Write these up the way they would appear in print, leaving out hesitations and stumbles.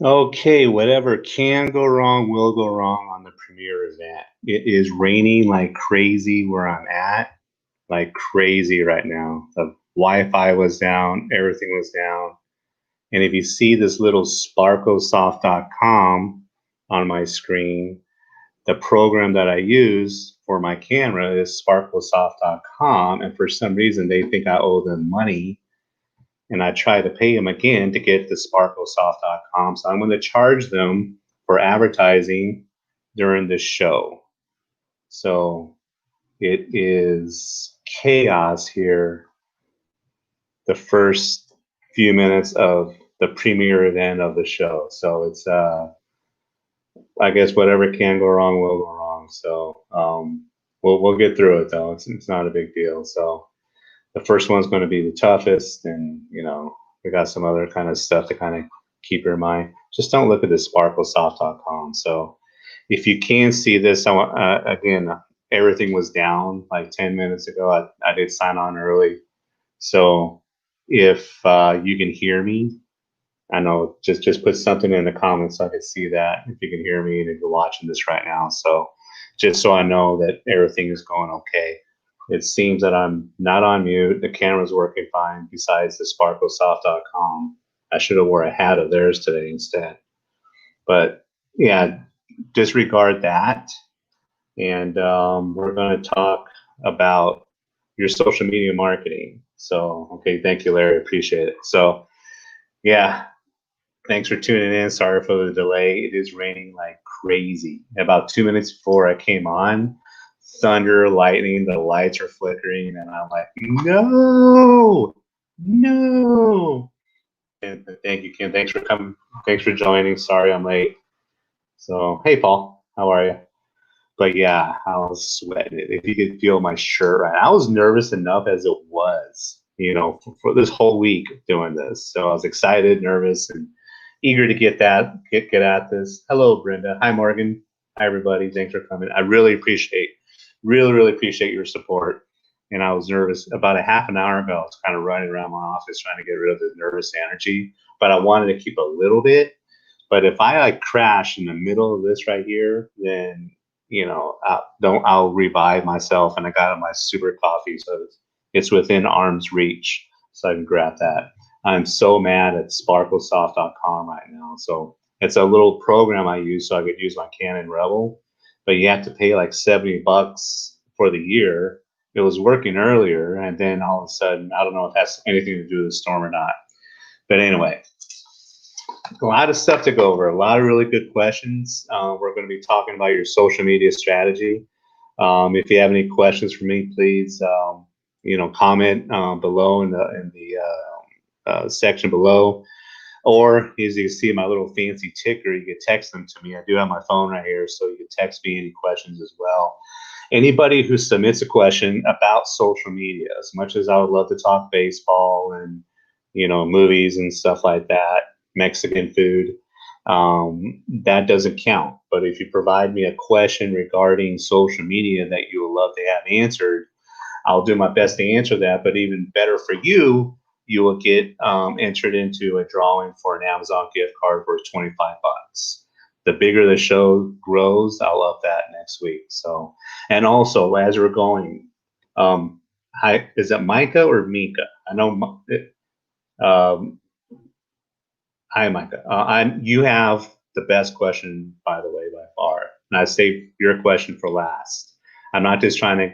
Okay, whatever can go wrong will go wrong on the premiere event. It is raining like crazy where I'm at, like crazy right now. The Wi-Fi was down, everything was down. And if you see this little sparklesoft.com on my screen, the program that I use for my camera is sparklesoft.com. And for some reason, they think I owe them money. And I try to pay them again to get the sparklesoft.com. So I'm going to charge them for advertising during this show. So it is chaos here the first few minutes of the premiere event of the show. So it's I guess whatever can go wrong will go wrong. So we'll get through it though. It's not a big deal. So the first one's going to be the toughest, and we got some other kind of stuff to kind of keep your mind. Just don't look at this sparklesoft.com. So if you can see this, I want again, everything was down like 10 minutes ago. I did sign on early, so if you can hear me, I know, just put something in the comments so I can see that if you can hear me and if you're watching this right now. So just so I know that everything is going okay. It seems that I'm not on mute. The camera's working fine besides the sparklesoft.com. I should have wore a hat of theirs today instead. But yeah, disregard that. And we're going to talk about your social media marketing. So, okay, thank you, Larry. Appreciate it. So, yeah, thanks for tuning in. Sorry for the delay. It is raining like crazy. About 2 minutes before I came on, thunder, lightning, the lights are flickering, and I'm like, no, no. And thank you, Ken. Thanks for coming. Thanks for joining. Sorry I'm late. So, hey, Paul, how are you? But yeah, I was sweating it. If you could feel my shirt right, I was nervous enough as it was, for this whole week doing this. So I was excited, nervous, and eager to get at this. Hello, Brenda. Hi, Morgan. Hi, everybody. Thanks for coming. I really appreciate your support. And I was nervous about a half an hour ago. I was kind of running around my office trying to get rid of the nervous energy, but I wanted to keep a little bit. But if I like crash in the middle of this right here, then I'll revive myself. And I got my super coffee, so it's within arm's reach, so I can grab that. I'm so mad at sparklesoft.com right now. So it's a little program I use so I could use my Canon Rebel, but you have to pay like $70 for the year. It was working earlier, and then all of a sudden, I don't know if that's anything to do with the storm or not. But anyway, a lot of stuff to go over, a lot of really good questions. We're going to be talking about your social media strategy. If you have any questions for me, please, comment below in the section below. Or as you can see my little fancy ticker, you can text them to me. I do have my phone right here, so you can text me any questions as well. Anybody who submits a question about social media, as much as I would love to talk baseball and movies and stuff like that, Mexican food, that doesn't count. But if you provide me a question regarding social media that you would love to have answered, I'll do my best to answer that. But even better for you, you will get entered into a drawing for an Amazon gift card worth 25 bucks. The bigger the show grows, I'll up that next week. So, and also as we're going, hi, is it Micah or Mika? I know. Hi, Micah. You have the best question, by the way, by far. And I saved your question for last. I'm not just trying to,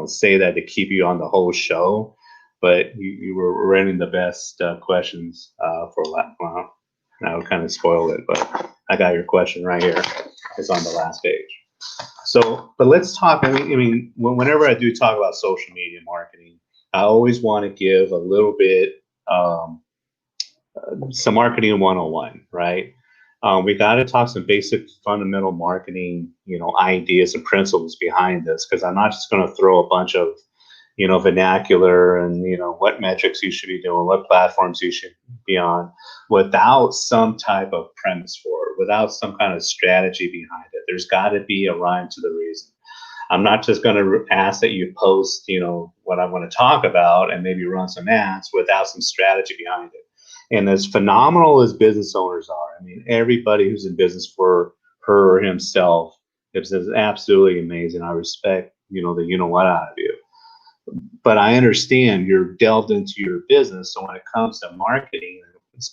say that to keep you on the whole show, but you were running the best questions for last. Well, I would kind of spoil it, but I got your question right here. It's on the last page. So, but let's talk. Whenever I do talk about social media marketing, I always want to give a little bit. Some marketing 101, right? We got to talk some basic fundamental marketing, ideas and principles behind this, because I'm not just going to throw a bunch of, vernacular and, what metrics you should be doing, what platforms you should be on without some type of premise for it, without some kind of strategy behind it. There's got to be a rhyme to the reason. I'm not just going to ask that you post, what I want to talk about and maybe run some ads without some strategy behind it. And as phenomenal as business owners are, I mean, everybody who's in business for her or himself is absolutely amazing. I respect, the what out of you. But I understand you're delved into your business. So when it comes to marketing,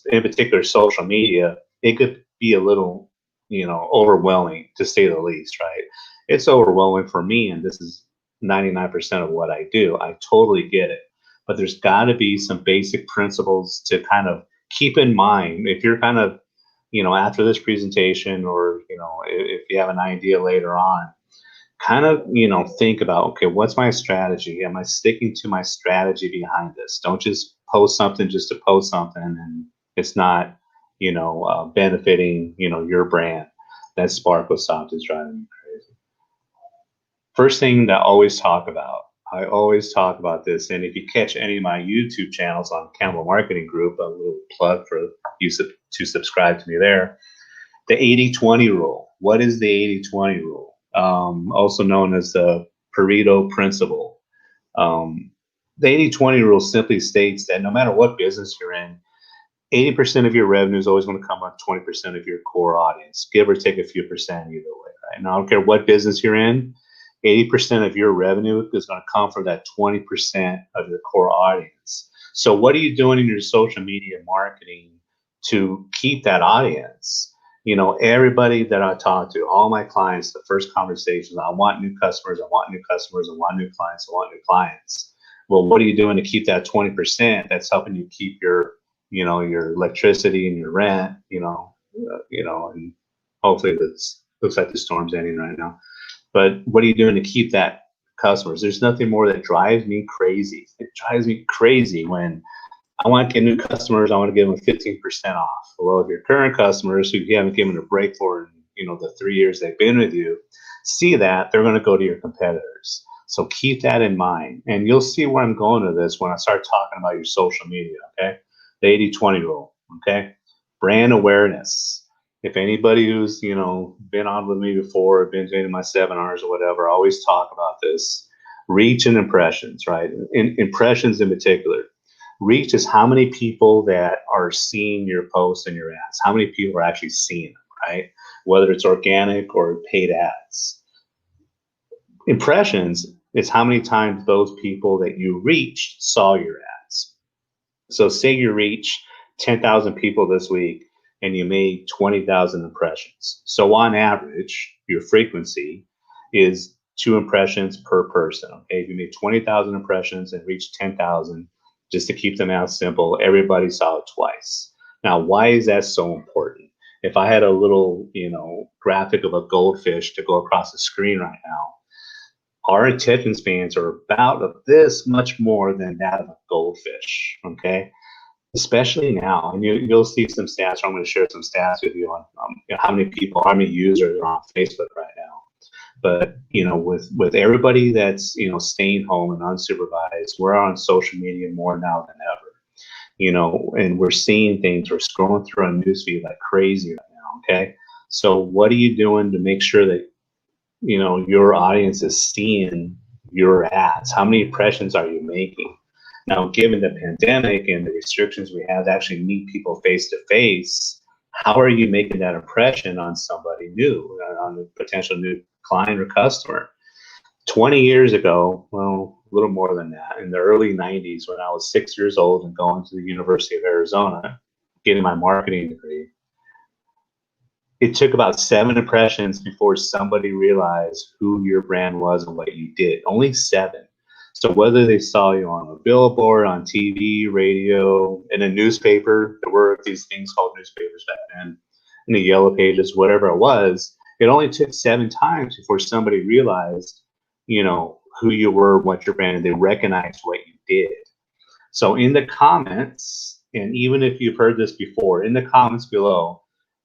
in particular social media, it could be a little, overwhelming to say the least, right? It's overwhelming for me, and this is 99% of what I do. I totally get it. But there's got to be some basic principles to kind of keep in mind if you're kind of, after this presentation, or, if you have an idea later on, kind of, think about, okay, what's my strategy? Am I sticking to my strategy behind this? Don't just post something just to post something and it's not, benefiting, your brand. That Sparklesoft is driving me crazy. First thing that I always talk about this, and if you catch any of my YouTube channels on Campbell Marketing Group, a little plug for you to subscribe to me there. The 80-20 rule. What is the 80-20 rule? Also known as the Pareto principle. The 80-20 rule simply states that no matter what business you're in, 80% of your revenue is always going to come on 20% of your core audience, give or take a few percent either way, right? And I don't care what business you're in, 80% of your revenue is going to come from that 20% of your core audience. So what are you doing in your social media marketing to keep that audience? Everybody that I talk to, all my clients, the first conversations, I want new customers, I want new customers, I want new clients, I want new clients. Well, what are you doing to keep that 20% that's helping you keep your, your electricity and your rent, and hopefully this looks like the storm's ending right now. But what are you doing to keep that customers? There's nothing more that drives me crazy. It drives me crazy when I want to get new customers. I want to give them 15% off. Well, if your current customers who you haven't given a break for, the 3 years they've been with you, see that, they're going to go to your competitors. So keep that in mind. And you'll see where I'm going with this when I start talking about your social media, okay? The 80-20 rule, okay? Brand awareness. If anybody who's, been on with me before, or been to any of my seminars or whatever, I always talk about this. Reach and impressions, right? Impressions in particular. Reach is how many people that are seeing your posts and your ads. How many people are actually seeing them, right? Whether it's organic or paid ads. Impressions is how many times those people that you reached saw your ads. So say you reach 10,000 people this week and you made 20,000 impressions. So on average, your frequency is 2 impressions per person. Okay, if you made 20,000 impressions and reached 10,000, just to keep them out simple, everybody saw it twice. Now, why is that so important? If I had a little, graphic of a goldfish to go across the screen right now, our attention spans are about this much more than that of a goldfish, okay? Especially now, and you'll see some stats. I'm going to share some stats with you on how many users are on Facebook right now. But with everybody that's staying home and unsupervised, we're on social media more now than ever. And we're seeing things. We're scrolling through a newsfeed like crazy right now. Okay, so what are you doing to make sure that your audience is seeing your ads? How many impressions are you making? Now, given the pandemic and the restrictions we have to actually meet people face to face, how are you making that impression on somebody new, on a potential new client or customer? 20 years ago, well, a little more than that, in the early 90s, when I was 6 years old and going to the University of Arizona, getting my marketing degree, it took about 7 impressions before somebody realized who your brand was and what you did. Only 7. So whether they saw you on a billboard, on TV, radio, in a newspaper, there were these things called newspapers back then, in the yellow pages, whatever it was, it only took 7 times before somebody realized, who you were, what your brand, and they recognized what you did. So in the comments, and even if you've heard this before, in the comments below,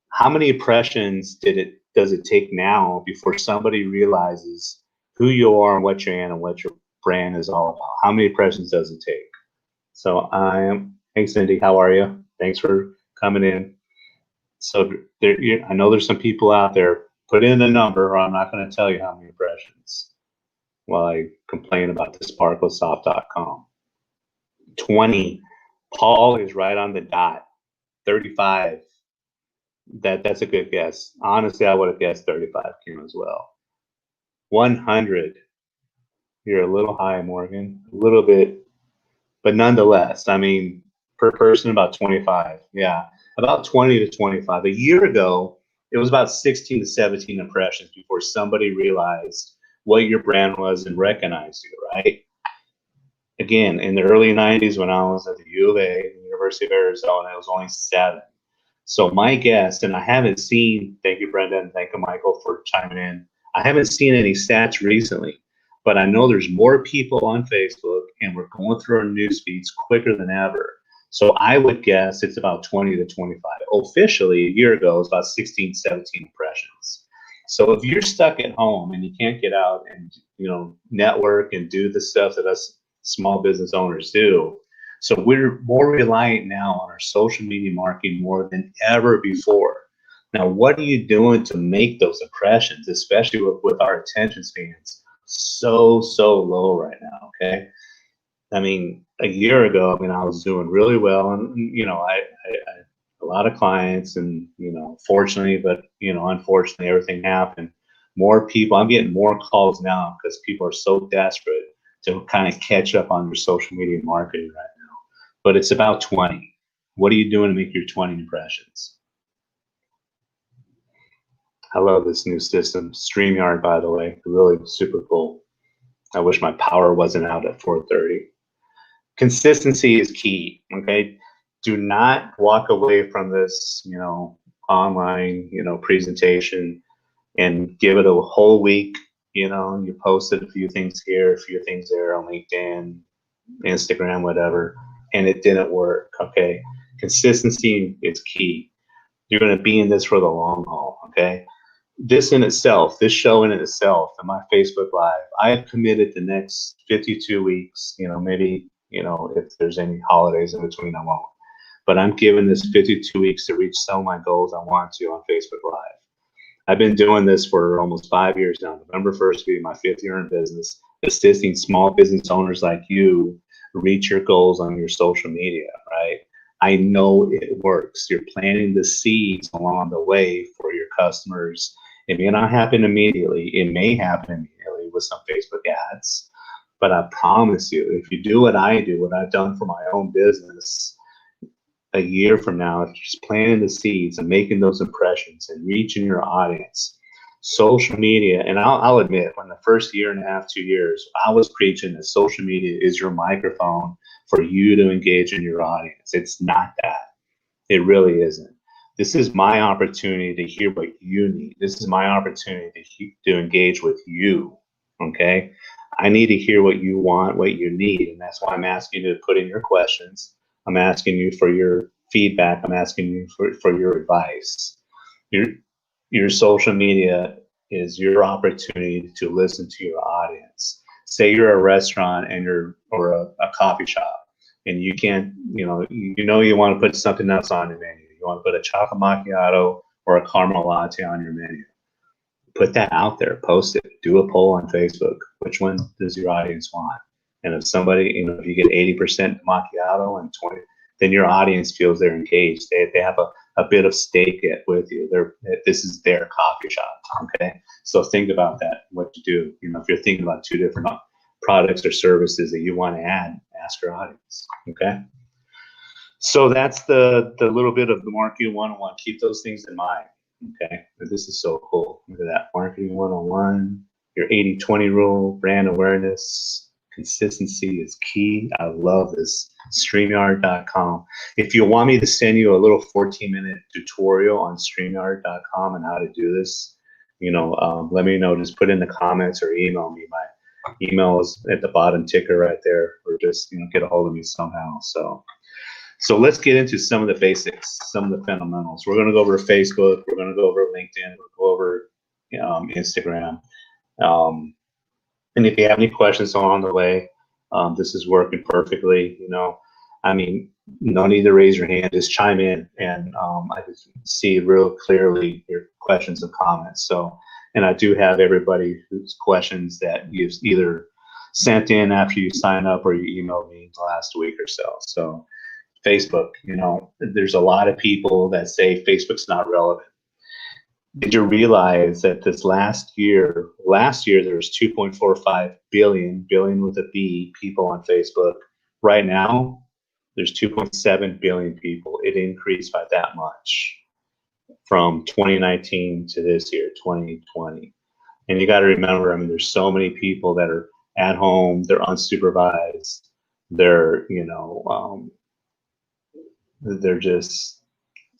how many impressions does it take now before somebody realizes who you are and what you're in and what your brand is all about? How many impressions does it take? So hey Cindy, how are you? Thanks for coming in. So I know there's some people out there, put in a number or I'm not going to tell you how many impressions while I complain about the sparklesoft.com. 20. Paul is right on the dot. 35. That's a good guess. Honestly, I would have guessed 35, Kim, as well. 100. You're a little high, Morgan. A little bit, but nonetheless, I mean, per person, about 25. Yeah, about 20 to 25. A year ago, it was about 16 to 17 impressions before somebody realized what your brand was and recognized you, right? Again, in the early 90s, when I was at the U of A, the University of Arizona, it was only 7. So my guess, and I haven't seen, thank you, Brenda, and thank you, Michael, for chiming in. I haven't seen any stats recently, but I know there's more people on Facebook, and we're going through our news feeds quicker than ever. So I would guess it's about 20 to 25. Officially, a year ago, it was about 16, 17 impressions. So if you're stuck at home and you can't get out and network and do the stuff that us small business owners do, so we're more reliant now on our social media marketing more than ever before. Now, what are you doing to make those impressions, especially with our attention spans so low right now? Okay, I mean, a year ago, I mean, I was doing really well, and I a lot of clients, and fortunately, but unfortunately, everything happened. More people, I'm getting more calls now because people are so desperate to kind of catch up on their social media marketing right now. But it's about 20. What are you doing to make your 20 impressions? I love this new system, StreamYard, by the way, really super cool. I wish my power wasn't out at 4:30. Consistency is key. Okay, do not walk away from this, online, presentation and give it a whole week. You posted a few things here, a few things there on LinkedIn, Instagram, whatever, and it didn't work. Okay, consistency is key. You're going to be in this for the long haul. Okay, this in itself, this show in itself, and my Facebook Live, I have committed the next 52 weeks. Maybe if there's any holidays in between, I won't. But I'm giving this 52 weeks to reach some of my goals I want to on Facebook Live. I've been doing this for almost 5 years now. November 1st will be my 5th year in business, assisting small business owners like you reach your goals on your social media, right? I know it works. You're planting the seeds along the way for your customers. It may not happen immediately. It may happen immediately with some Facebook ads, but I promise you, if you do what I do, what I've done for my own business, a year from now, if you're just planting the seeds and making those impressions and reaching your audience, social media, and I'll admit, when the first year and a half, 2 years, I was preaching that social media is your microphone for you to engage in your audience. It's not that. It really isn't. This is my opportunity to hear what you need. This is my opportunity to engage with you. Okay? I need to hear what you want, what you need, and that's why I'm asking you to put in your questions. I'm asking you for your feedback. I'm asking you for your advice. Your social media is your opportunity to listen to your audience. Say you're a restaurant or a coffee shop, and you can't, you want to put something else on your menu. You want to put a chocolate macchiato or a caramel latte on your menu. Put that out there, post it, do a poll on Facebook. Which one does your audience want? And if somebody, if you get 80% macchiato and 20, then your audience feels they're engaged. They have a bit of stake with you. This is their coffee shop. Okay, so think about that. What to do? If you're thinking about 2 different products or services that you want to add, ask your audience. Okay. So that's the little bit of the marketing 101. Keep those things in mind. Okay, this is so cool. Look at that, marketing 101. Your 80-20 rule, brand awareness, consistency is key. I love this. StreamYard.com. If you want me to send you a little 14-minute tutorial on StreamYard.com and how to do this, let me know. Just put in the comments or email me. My email is at the bottom ticker right there, or just get a hold of me somehow. So let's get into some of the basics, some of the fundamentals. We're going to go over Facebook. We're going to go over LinkedIn. We'll go over Instagram. And if you have any questions along the way, this is working perfectly. No need to raise your hand. Just chime in, and I can see real clearly your questions and comments. So, and I do have everybody whose questions that you've either sent in after you sign up or you emailed me the last week or so. So Facebook, there's a lot of people that say Facebook's not relevant. Did you realize that this last year there was 2.45 billion with a B, people on Facebook? Right now, there's 2.7 billion people. It increased by that much from 2019 to this year, 2020. And you got to remember, I mean, there's so many people that are at home, they're unsupervised, they're just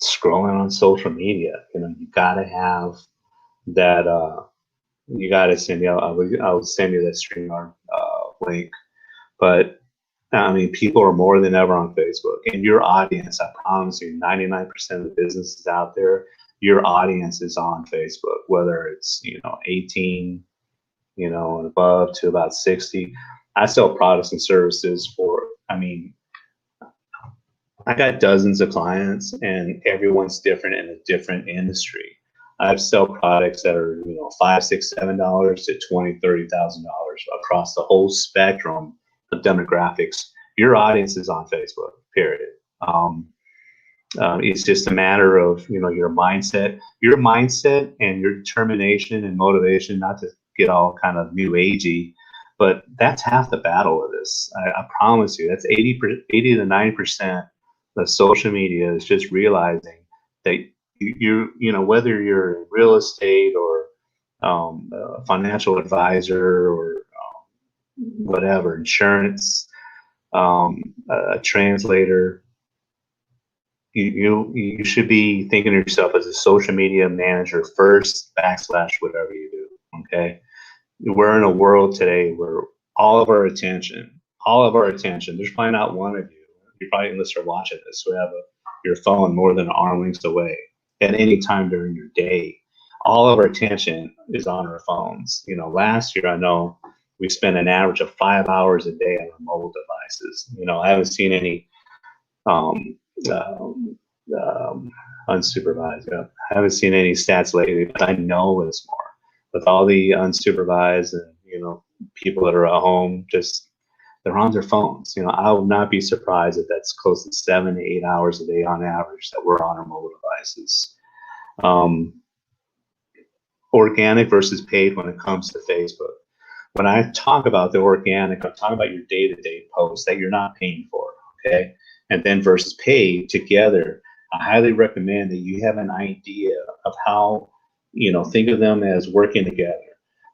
scrolling on social media. You got to have that. You got to send. I'll send you that StreamYard link. But I mean, people are more than ever on Facebook, and your audience. I promise you, 99% of the businesses out there, your audience is on Facebook. Whether it's 18, and above to about 60. I sell products and services for. I mean, I got dozens of clients, and everyone's different in a different industry. I sell products that are, $5, $6, $7 to $20,000, $30,000 across the whole spectrum of demographics. Your audience is on Facebook, period. It's just a matter of, your mindset and your determination and motivation, not to get all kind of new agey, but that's half the battle of this. I promise you, that's 80 to 90% of social media is just realizing that whether you're in real estate or a financial advisor or whatever, insurance, a translator, you should be thinking of yourself as a social media manager first, / whatever you do. Okay, we're in a world today where all of our attention, there's probably not one of you probably, unless you're watching this, who have your phone more than an arm length away at any time during your day. All of our attention is on our phones. Last year, I know we spent an average of 5 hours a day on our mobile devices. I haven't seen any unsupervised. I haven't seen any stats lately, but I know it's more. With all the unsupervised and people that are at home, just they're on their phones. I would not be surprised if that's close to 7 to 8 hours a day on average that we're on our mobile devices. Organic versus paid when it comes to Facebook. When I talk about the organic, I'm talking about your day-to-day posts that you're not paying for, okay? And then versus paid together, I highly recommend that you have an idea of how, think of them as working together.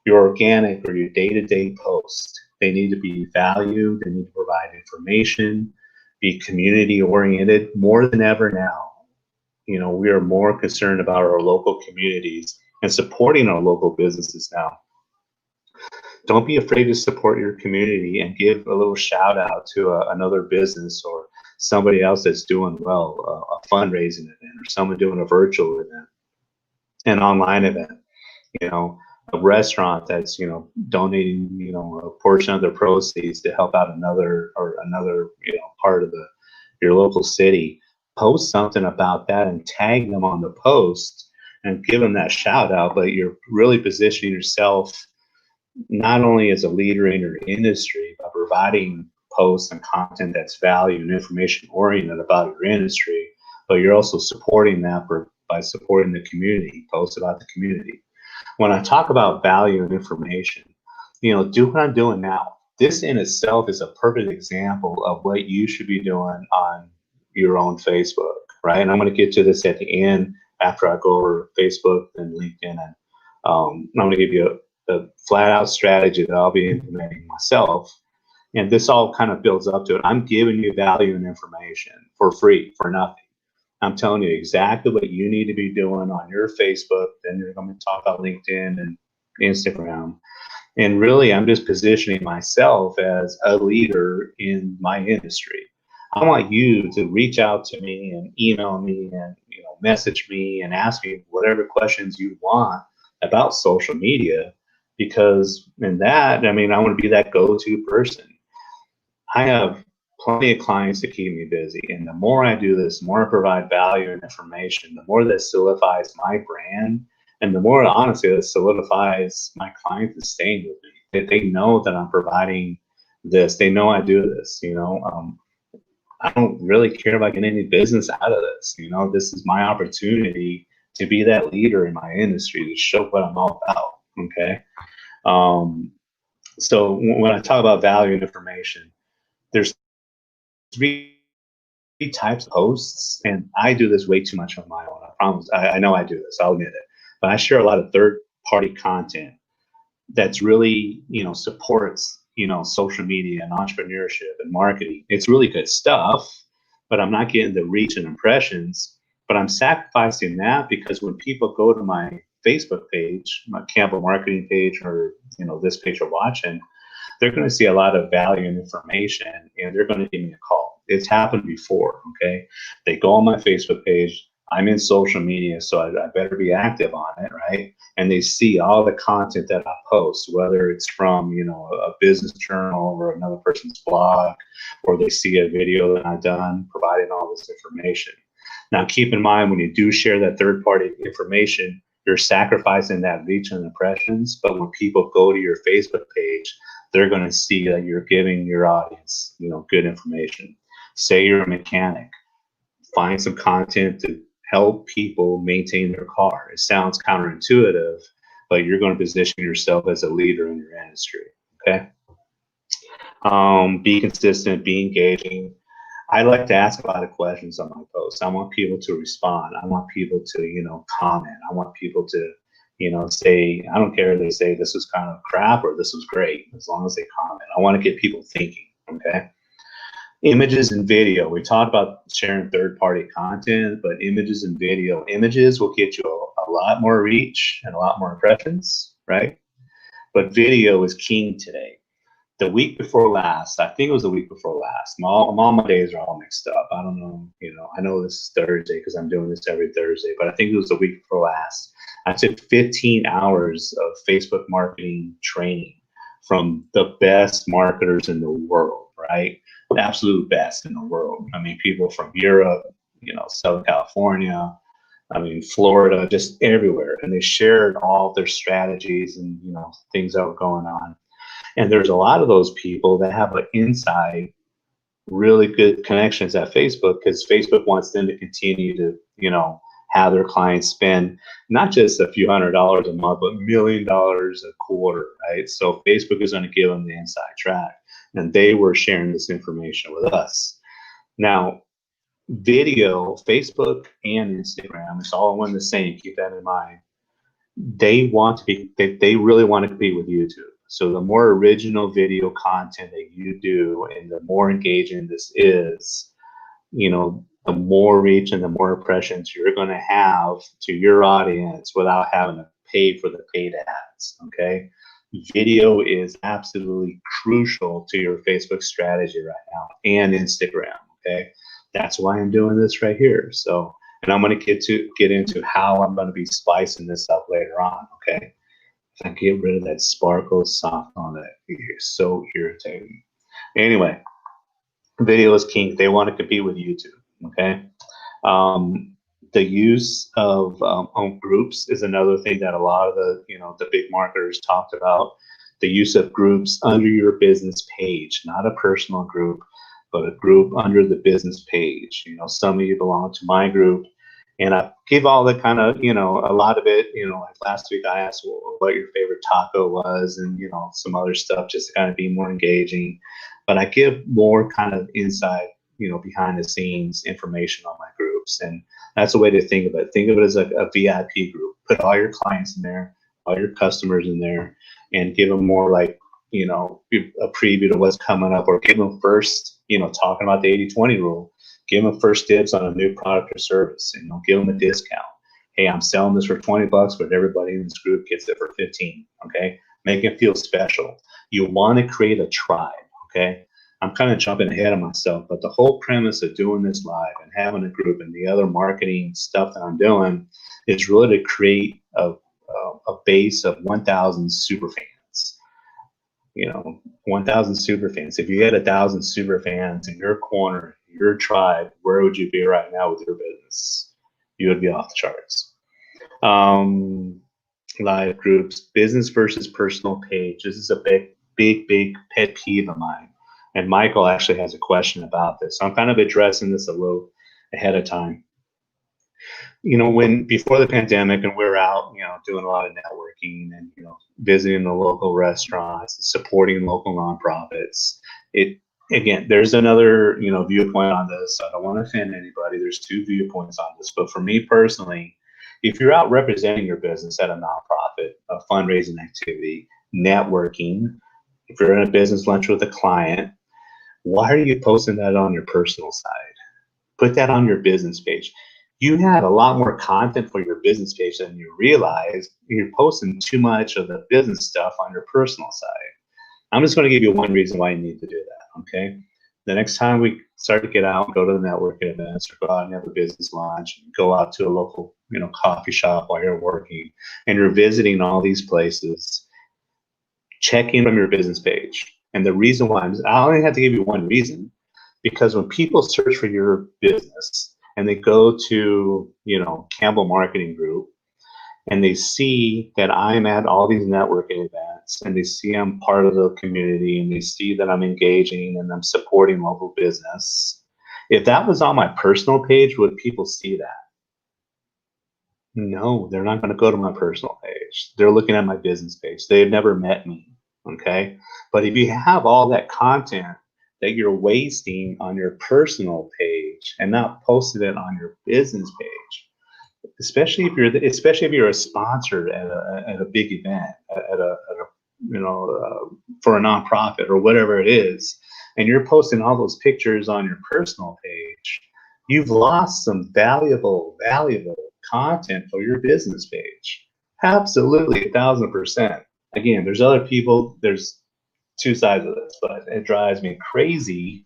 Your organic or your day-to-day post, they need to be valued, they need to provide information, be community oriented more than ever now. We are more concerned about our local communities and supporting our local businesses now. Don't be afraid to support your community and give a little shout out to another business or somebody else that's doing well, a fundraising event or someone doing a virtual event, an online event, a restaurant that's, donating, a portion of their proceeds to help out another part of your local city. Post something about that and tag them on the post and give them that shout out, but you're really positioning yourself not only as a leader in your industry, but providing posts and content that's value and information oriented about your industry, but you're also supporting that by supporting the community, posts about the community. When I talk about value and information, do what I'm doing now. This in itself is a perfect example of what you should be doing on your own Facebook, right? And I'm going to get to this at the end after I go over Facebook and LinkedIn, and I'm going to give you a flat out strategy that I'll be implementing myself. And this all kind of builds up to it. I'm giving you value and information for free, for nothing. I'm telling you exactly what you need to be doing on your Facebook. Then you're going to talk about LinkedIn and Instagram. And really, I'm just positioning myself as a leader in my industry. I want you to reach out to me and email me and message me and ask me whatever questions you want about social media, because in that, I want to be that go-to person. I have plenty of clients to keep me busy, and the more I do this, the more I provide value and information, the more that solidifies my brand, and the more honestly that solidifies my clients is staying with me. They know that I'm providing this. They know I do this. I don't really care about getting any business out of this. You know, this is my opportunity to be that leader in my industry, to show what I'm all about. Okay. Um, so when I talk about value and information, there's three types of posts, and I do this way too much on my own. I promise. I know I do this. I'll admit it. But I share a lot of third-party content that's really, supports, social media and entrepreneurship and marketing. It's really good stuff, but I'm not getting the reach and impressions. But I'm sacrificing that because when people go to my Facebook page, my Campbell marketing page, or this page you're watching, they're going to see a lot of value and information, and they're going to give me a call. It's happened before. Okay, they go on my Facebook page. I'm in social media, so I better be active on it, right? And they see all the content that I post, whether it's from a business journal or another person's blog, or they see a video that I've done providing all this information. Now, keep in mind, when you do share that third-party information, you're sacrificing that reach and impressions. But when people go to your Facebook page, they're going to see that you're giving your audience, good information. Say you're a mechanic, find some content to help people maintain their car. It sounds counterintuitive, but you're going to position yourself as a leader in your industry. Okay. Be consistent, be engaging. I like to ask a lot of questions on my posts. I want people to respond. I want people to, comment. I want people to, say, I don't care if they say this was kind of crap or this was great, as long as they comment. I want to get people thinking. Okay. Images and video. We talked about sharing third-party content, but images and video. Images will get you a lot more reach and a lot more impressions, right? But video is king today. The week before last, I think it was the week before last. All my days are all mixed up. I don't know. I know this is Thursday because I'm doing this every Thursday, but I think it was the week before last. I took 15 hours of Facebook marketing training from the best marketers in the world, right? The absolute best in the world. I mean, people from Europe, Southern California, Florida, just everywhere. And they shared all their strategies and, things that were going on. And there's a lot of those people that have an inside, really good connections at Facebook because Facebook wants them to continue to, have their clients spend not just a few $100s a month, but $1 million a quarter, right? So Facebook is going to give them the inside track. And they were sharing this information with us. Now, video, Facebook and Instagram, it's all one the same. Keep that in mind. They want to be, they really want to compete with YouTube. So the more original video content that you do and the more engaging this is, the more reach and the more impressions you're going to have to your audience without having to pay for the paid ads. Okay. Video is absolutely crucial to your Facebook strategy right now and Instagram. Okay. That's why I'm doing this right here. So, and I'm going to get into how I'm going to be spicing this up later on. Okay. If I get rid of that sparkle soft on it, it's so irritating. Anyway, video is king. They want to compete with YouTube. Okay. The use of groups is another thing that a lot of the big marketers talked about. The use of groups under your business page, not a personal group, but a group under the business page. Some of you belong to my group, and I give all the kind of, a lot of it, like last week I asked what your favorite taco was and, some other stuff just to kind of be more engaging. But I give more kind of inside, behind the scenes information on my groups. And that's a way to think of it. Think of it as a VIP group. Put all your clients in there, all your customers in there, and give them more like, a preview to what's coming up, or give them first, talking about the 80-20 rule. Give them first dibs on a new product or service, and give them a discount. Hey, I'm selling this for $20, but everybody in this group gets it for 15. Okay, make it feel special. You want to create a tribe. Okay, I'm kind of jumping ahead of myself, but the whole premise of doing this live and having a group and the other marketing stuff that I'm doing is really to create a base of 1,000 super fans. 1,000 super fans. If you had 1,000 super fans in your corner, your tribe, where would you be right now with your business? You would be off the charts. Live groups, business versus personal page. This is a big pet peeve of mine. And Michael actually has a question about this. So I'm kind of addressing this a little ahead of time. When before the pandemic and we're out, doing a lot of networking and, visiting the local restaurants, supporting local nonprofits. Again, there's another, viewpoint on this. I don't want to offend anybody. There's two viewpoints on this. But for me personally, if you're out representing your business at a nonprofit, a fundraising activity, networking, if you're in a business lunch with a client, why are you posting that on your personal side? Put that on your business page. You have a lot more content for your business page than you realize. You're posting too much of the business stuff on your personal side. I'm just going to give you one reason why you need to do that, okay? The next time we start to get out, go to the networking events, or go out and have a business lunch, go out to a local, coffee shop while you're working, and you're visiting all these places, check in from your business page. And the reason why I only have to give you one reason, because when people search for your business and they go to, Campbell Marketing Group, and they see that I'm at all these networking events, and they see I'm part of the community, and they see that I'm engaging and I'm supporting local business. If that was on my personal page, would people see that? No, they're not going to go to my personal page. They're looking at my business page. They've never met me, okay? But if you have all that content that you're wasting on your personal page and not posted it on your business page, especially if you're a sponsor at a big event, for a nonprofit or whatever it is, and you're posting all those pictures on your personal page, you've lost some valuable content for your business page. Absolutely, 1,000%. Again, there's other people. There's two sides of this, but it drives me crazy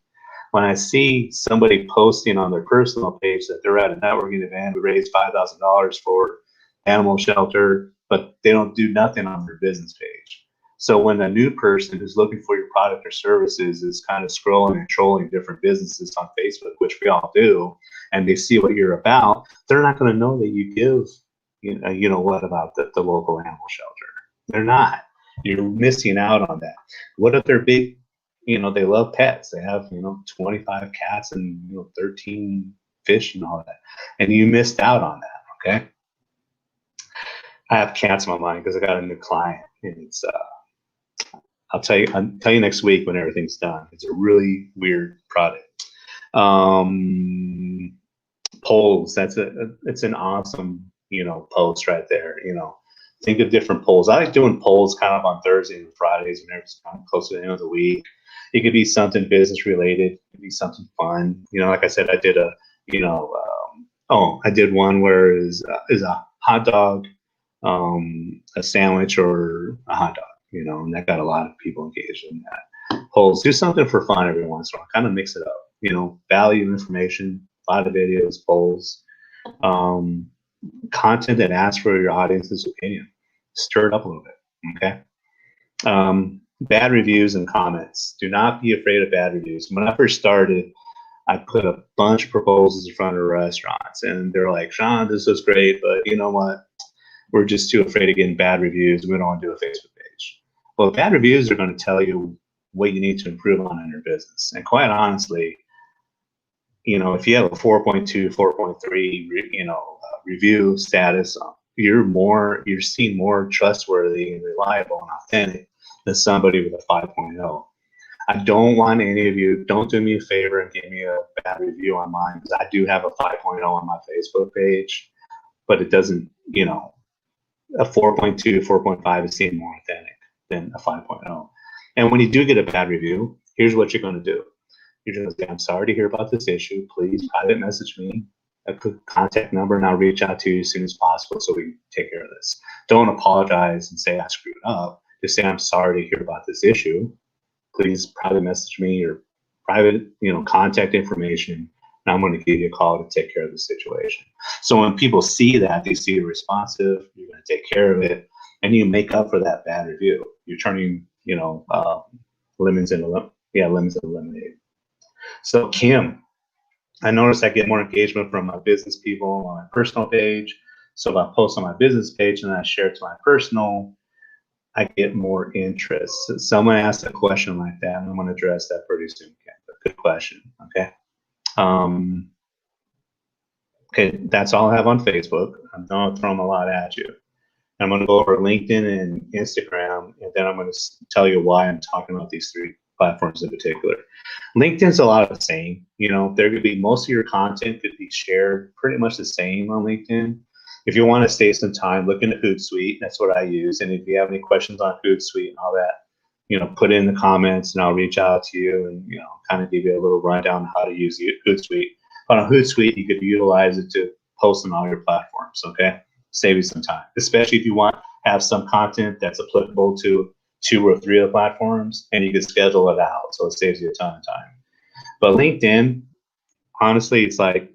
when I see somebody posting on their personal page that they're at a networking event, we raised $5,000 for animal shelter, but they don't do nothing on their business page. So when a new person who's looking for your product or services is kind of scrolling and trolling different businesses on Facebook, which we all do, and they see what you're about, they're not going to know that you give, what about the local animal shelter. They're not. You're missing out on that. What if they're big? They love pets. They have, 25 cats and 13 fish and all that. And you missed out on that, okay? I have cats in my mind because I got a new client, and it's I'll tell you next week when everything's done. It's a really weird product. Polls. It's an awesome, post right there. Think of different polls. I like doing polls kind of on Thursdays and Fridays when it's kind of close to the end of the week. It could be something business related. It could be something fun. Like I said, I did I did one where is a hot dog, a sandwich, or a hot dog. And that got a lot of people engaged in that. Polls. Do something for fun every once in a while. Kind of mix it up. Value information, a lot of videos, polls. Content that asks for your audience's opinion. Stir it up a little bit, okay? Bad reviews and comments. Do not be afraid of bad reviews. When I first started, I put a bunch of proposals in front of restaurants, and they're like, Sean, this is great, but you know what? We're just too afraid of getting bad reviews. We don't want to do a Facebook page. Well, bad reviews are going to tell you what you need to improve on in your business. And quite honestly, if you have a 4.2, 4.3, review status, you're seen more trustworthy and reliable and authentic than somebody with a 5.0. I don't want any of you, don't do me a favor and give me a bad review on mine, because I do have a 5.0 on my Facebook page, but it doesn't, a 4.2, 4.5 is seen more authentic than a 5.0. And when you do get a bad review, here's what you're going to do. You're going to say, I'm sorry to hear about this issue. Please private message me a contact number, and I'll reach out to you as soon as possible so we can take care of this. Don't apologize and say I screwed up. Just say, I'm sorry to hear about this issue. Please private message me or private, contact information, and I'm going to give you a call to take care of the situation. So when people see that, they see you're responsive, you're going to take care of it, and you make up for that bad review. You're turning, lemons into lemonade. So Kim, I noticed I get more engagement from my business people on my personal page. So if I post on my business page and I share it to my personal, I get more interest. So someone asked a question like that, and I'm going to address that pretty soon. Okay, but good question. Okay. Okay, that's all I have on Facebook. I'm going to throw them a lot at you. I'm going to go over LinkedIn and Instagram, and then I'm going to tell you why I'm talking about these three platforms in particular. LinkedIn's a lot of the same. You know, there could be most of your content could be shared pretty much the same on LinkedIn. If you want to save some time, look into Hootsuite. That's what I use. And if you have any questions on Hootsuite and all that, you know, put it in the comments and I'll reach out to you and, you know, kind of give you a little rundown on how to use Hootsuite. But on Hootsuite, you could utilize it to post on all your platforms, okay? Save you some time, especially if you want to have some content that's applicable to 2 or 3 of the platforms, and you can schedule it out, so it saves you a ton of time. But LinkedIn, honestly, it's like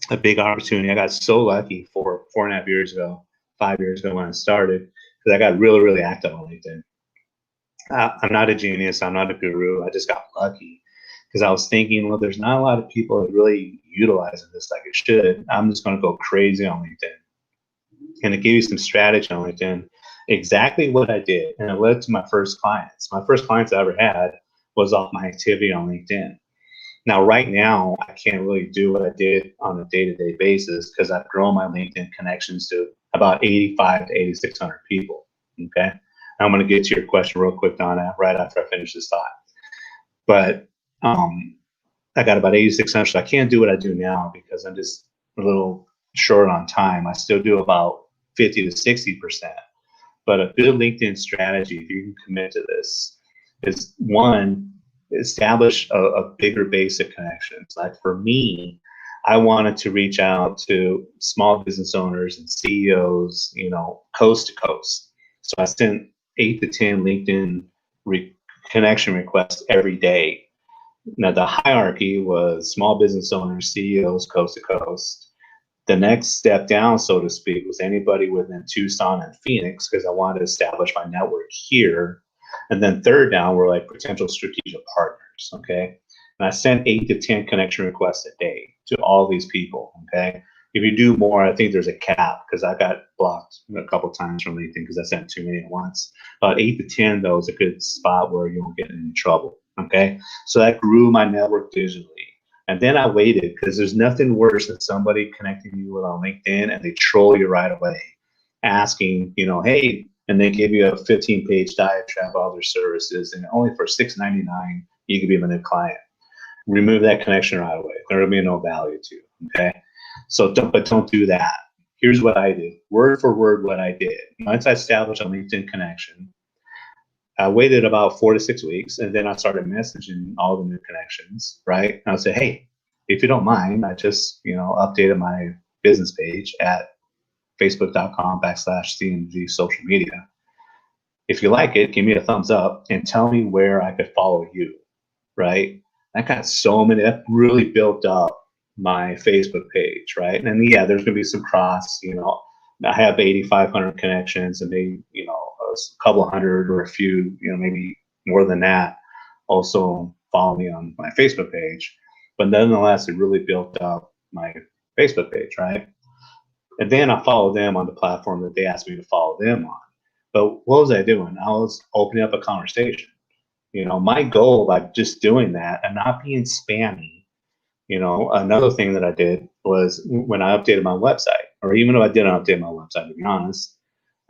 a big opportunity. I got so lucky 4.5 years ago, 5 years ago when I started, because I got really, really active on LinkedIn. I'm not a genius. I'm not a guru. I just got lucky because I was thinking, well, there's not a lot of people that really utilizing this like it should. I'm just going to go crazy on LinkedIn. And it gave you some strategy on LinkedIn, exactly what I did. And it led to my first clients. My first clients I ever had was off my activity on LinkedIn. Now, right now, I can't really do what I did on a day-to-day basis because I've grown my LinkedIn connections to about 85 to 8,600 people, okay? I'm going to get to your question real quick, Donna, right after I finish this thought. But I got about 8,600, so I can't do what I do now because I'm just a little short on time. I still do about 50 to 60%. But a good LinkedIn strategy, if you can commit to this, is one, establish a bigger base of connections. Like for me, I wanted to reach out to small business owners and CEOs, you know, coast to coast. So I sent 8 to 10 LinkedIn connection requests every day. Now the hierarchy was small business owners, CEOs, coast to coast. The next step down, so to speak, was anybody within Tucson and Phoenix, because I wanted to establish my network here. And then third down were like potential strategic partners, okay? And I sent 8 to 10 connection requests a day to all these people, okay? If you do more, I think there's a cap because I got blocked a couple times from LinkedIn because I sent too many at once. About 8 to 10, though, is a good spot where you won't get in any trouble, okay? So that grew my network digitally. And then I waited because there's nothing worse than somebody connecting you with on LinkedIn and they troll you right away, asking, you know, hey, and they give you a 15-page diatribe of all their services, and only for $6.99 you can be a new client. Remove that connection right away. There will be no value to you. Okay, so don't do that. Here's what I did, word for word, what I did. Once I established a LinkedIn connection, I waited about 4 to 6 weeks, and then I started messaging all the new connections. Right, and I would say, hey, if you don't mind, I just updated my business page at facebook.com/CMG social media. If you like it, give me a thumbs up and tell me where I could follow you, right? That got so many, that really built up my Facebook page, right? And then, yeah, there's gonna be some cross, I have 8,500 connections and maybe, a couple hundred or a few, maybe more than that also follow me on my Facebook page. But nonetheless, it really built up my Facebook page, right? And then I follow them on the platform that they asked me to follow them on. But what was I doing? I was opening up a conversation. My goal by just doing that and not being spammy, another thing that I did was when I updated my website, or even if I didn't update my website, to be honest,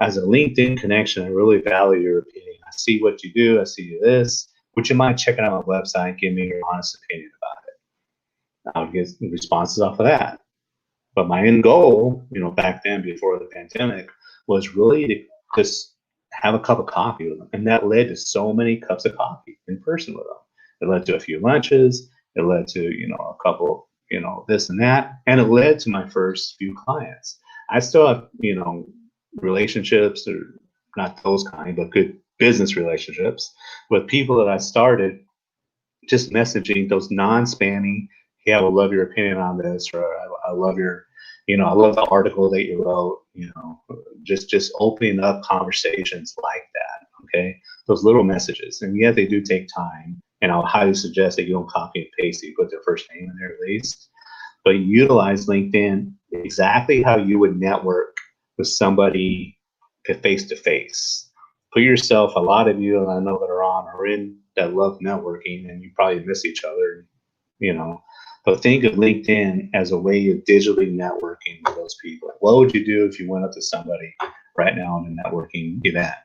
as a LinkedIn connection, I really value your opinion. I see what you do. I see this. Would you mind checking out my website and give me your honest opinion about it? I would get responses off of that. But my end goal, back then before the pandemic, was really to just have a cup of coffee with them. And that led to so many cups of coffee in person with them. It led to a few lunches. It led to, a couple, this and that. And it led to my first few clients. I still have, relationships, or not those kind, but good business relationships with people that I started just messaging those non-spammy, hey, I would love your opinion on this, or I love your, I love the article that you wrote, just opening up conversations like that, okay? Those little messages. And yeah, they do take time, and I'll highly suggest that you don't copy and paste, you put their first name in there at least, but utilize LinkedIn exactly how you would network with somebody face to face. put yourself, a lot of you, and I know that are on, are in, that love networking, and you probably miss each other, you know. But think of LinkedIn as a way of digitally networking with those people. What would you do if you went up to somebody right now in a networking event?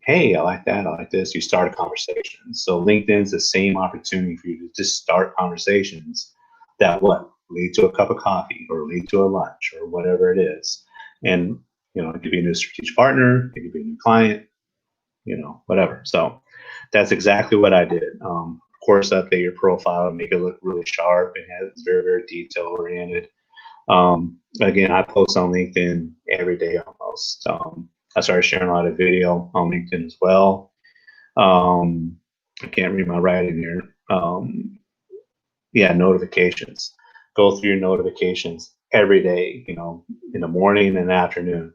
Hey, I like that. I like this. You start a conversation. So LinkedIn's the same opportunity for you to just start conversations that what lead to a cup of coffee or lead to a lunch or whatever it is. And, you know, it could be a new strategic partner, it could be a new client, you know, whatever. So that's exactly what I did. Of course, update your profile and make it look really sharp and it's very, very detail oriented. Again, I post on LinkedIn every day almost. I started sharing a lot of video on LinkedIn as well. I can't read my writing here. Yeah, notifications. Go through your notifications every day, you know, in the morning and afternoon.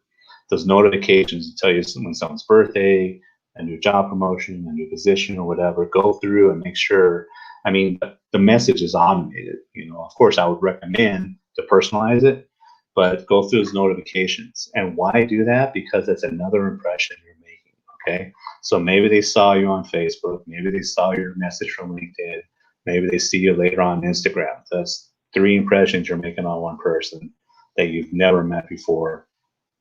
Those notifications tell you when someone's birthday, a new job promotion, a new position, or whatever. Go through and make sure. I mean, the message is automated. You know, of course, I would recommend to personalize it, but go through those notifications. And why do that? Because it's another impression you're making. Okay, so maybe they saw you on Facebook, maybe they saw your message from LinkedIn, maybe they see you later on Instagram. That's 3 impressions you're making on one person that you've never met before.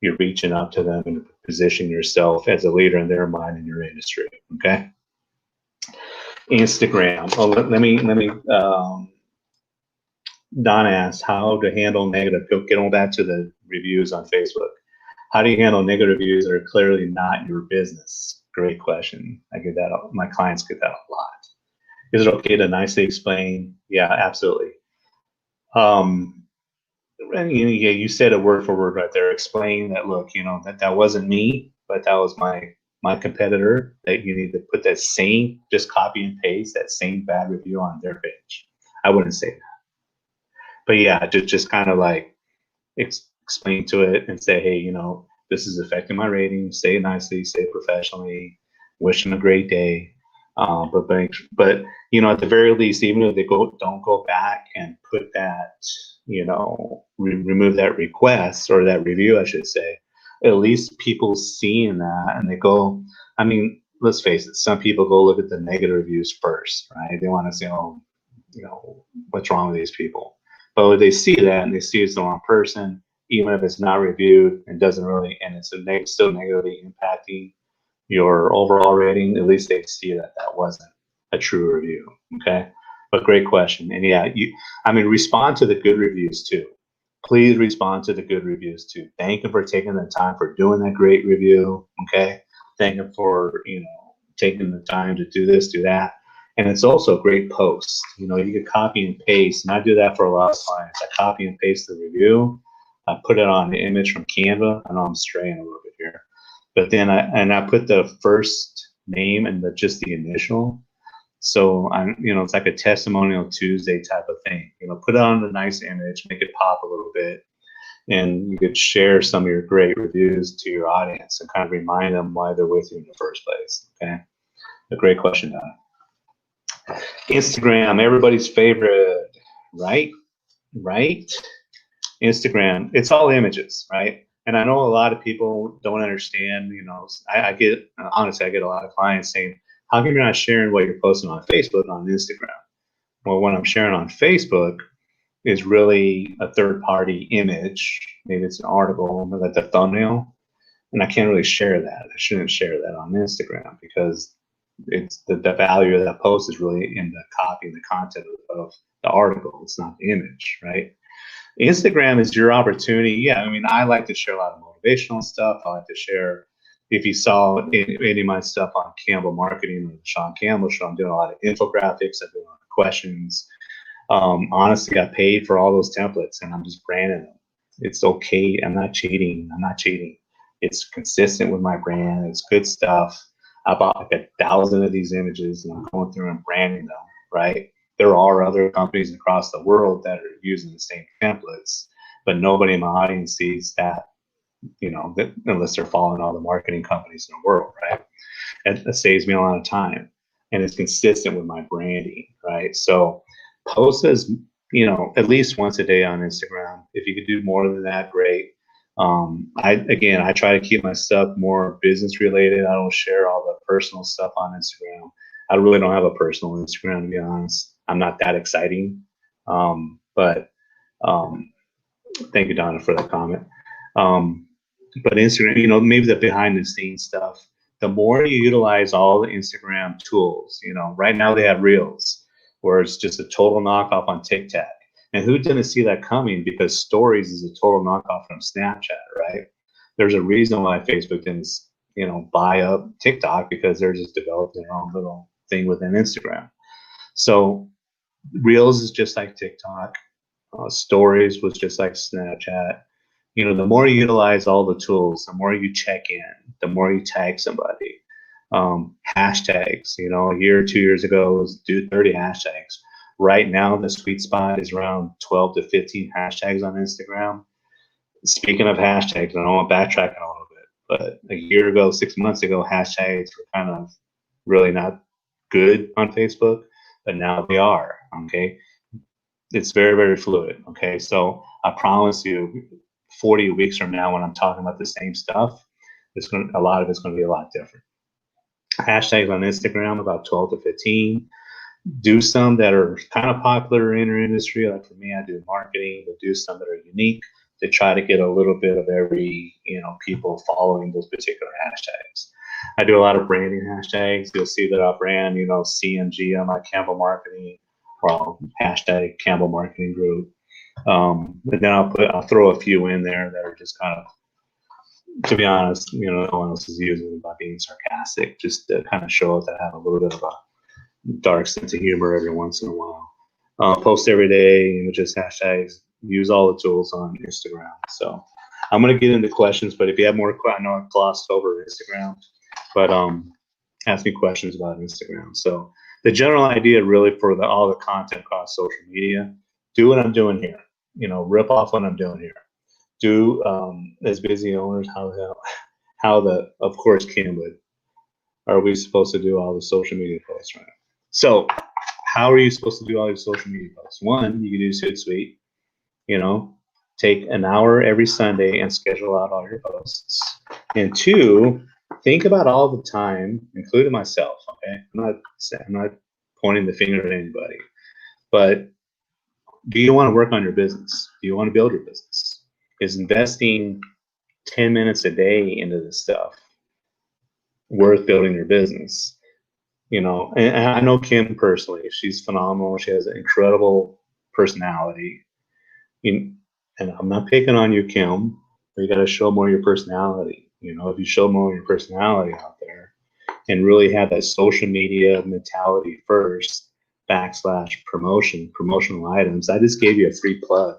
You're reaching out to them and positioning yourself as a leader in their mind in your industry. Okay. Instagram. Oh, let me. Don asks how to handle negative. Get on back to the reviews on Facebook. How do you handle negative reviews that are clearly not your business? Great question. I get that. My clients get that a lot. Is it okay to nicely explain? Yeah, absolutely. And yeah, you said it word for word right there. Explain that. Look, you know that wasn't me, but that was my competitor. That you need to put that same, just copy and paste that same bad review on their page. I wouldn't say that, but yeah, just kind of like explain to it and say, hey, you know, this is affecting my rating. Say it nicely, say it professionally. Wish them a great day. But you know, at the very least, even if they don't go back and put that, you know, remove that request or that review, I should say, at least people seeing that and they go. I mean, let's face it, some people go look at the negative reviews first, right? They want to say, oh, you know, what's wrong with these people? But when they see that and they see it's the wrong person, even if it's not reviewed and doesn't really, and it's still negatively impacting your overall rating, at least they see that that wasn't a true review. Okay. But great question. And yeah, I mean, respond to the good reviews too. Please respond to the good reviews too. Thank them for taking the time for doing that great review. Okay. Thank them for, you know, taking the time to do this, do that. And it's also a great post. You know, you could copy and paste. And I do that for a lot of clients. I copy and paste the review. I put it on the image from Canva. I know I'm straying a little bit here. But then I put the first name and just the initial. So you know, it's like a testimonial Tuesday type of thing. You know, put it on a nice image, make it pop a little bit, and you could share some of your great reviews to your audience and kind of remind them why they're with you in the first place. Okay, a great question, Donna. Instagram, everybody's favorite, right? Right? Instagram, it's all images, right? And I know a lot of people don't understand, you know, I get, honestly, I get a lot of clients saying, how come you're not sharing what you're posting on Facebook on Instagram? Well, what I'm sharing on Facebook is really a third party image. Maybe it's an article, like the thumbnail. And I can't really share that. I shouldn't share that on Instagram because it's the value of that post is really in the copy and the content of the article. It's not the image, right? Instagram is your opportunity. Yeah, I mean, I like to share a lot of motivational stuff. I like to share, if you saw any of my stuff on Campbell Marketing or Sean Campbell show, I'm doing a lot of infographics, I'm doing a lot of questions. Honestly, I paid for all those templates and I'm just branding them. It's okay. I'm not cheating. I'm not cheating. It's consistent with my brand. It's good stuff. I bought like 1,000 of these images and I'm going through and branding them, right? There are other companies across the world that are using the same templates, but nobody in my audience sees that, you know, that, unless they're following all the marketing companies in the world, right? And it saves me a lot of time and it's consistent with my branding, right? So post as, you know, at least once a day on Instagram. If you could do more than that, great. I try to keep my stuff more business related. I don't share all the personal stuff on Instagram. I really don't have a personal Instagram, to be honest. I'm not that exciting. But thank you, Donna, for that comment. But Instagram, maybe the behind the scenes stuff, the more you utilize all the Instagram tools, right now they have Reels, where it's just a total knockoff on TikTok. And who didn't see that coming? Because Stories is a total knockoff from Snapchat, right? There's a reason why Facebook didn't, buy up TikTok, because they're just developing their own little thing within Instagram. So Reels is just like TikTok. Stories was just like Snapchat. The more you utilize all the tools, the more you check in, the more you tag somebody. Hashtags, a year or 2 years ago, it was do 30 hashtags. Right now, the sweet spot is around 12 to 15 hashtags on Instagram. Speaking of hashtags, I don't want to backtrack a little bit, but a year ago, 6 months ago, hashtags were kind of really not good on Facebook, but now they are, okay? It's very, very fluid, okay? So I promise you, 40 weeks from now, when I'm talking about the same stuff, a lot of it's going to be a lot different. Hashtags on Instagram, about 12 to 15. Do some that are kind of popular in our industry. Like for me, I do marketing, but do some that are unique to try to get a little bit of every, people following those particular hashtags. I do a lot of branding hashtags. You'll see that I brand, CMG on my Campbell Marketing, well, hashtag Campbell Marketing Group. And then I'll throw a few in there that are just kind of, to be honest, no one else is using them by being sarcastic, just to kind of show that I have a little bit of a dark sense of humor every once in a while. Post every day, just hashtags. Use all the tools on Instagram. So I'm going to get into questions, but if you have more, I know I glossed over Instagram, but ask me questions about Instagram. So the general idea really for all the content across social media, do what I'm doing here. Rip off what I'm doing here. Do as busy owners, of course, Kim would, are we supposed to do all the social media posts, right? So how are you supposed to do all your social media posts? One, you can use Hootsuite. Take an hour every Sunday and schedule out all your posts. And two, think about all the time, including myself. Okay, I'm not pointing the finger at anybody, but do you want to work on your business? Do you want to build your business? Is investing 10 minutes a day into this stuff worth building your business? And I know Kim personally. She's phenomenal. She has an incredible personality. And I'm not picking on you, Kim. You got to show more of your personality. If you show more of your personality out there and really have that social media mentality first, / promotional items. I just gave you a free plug.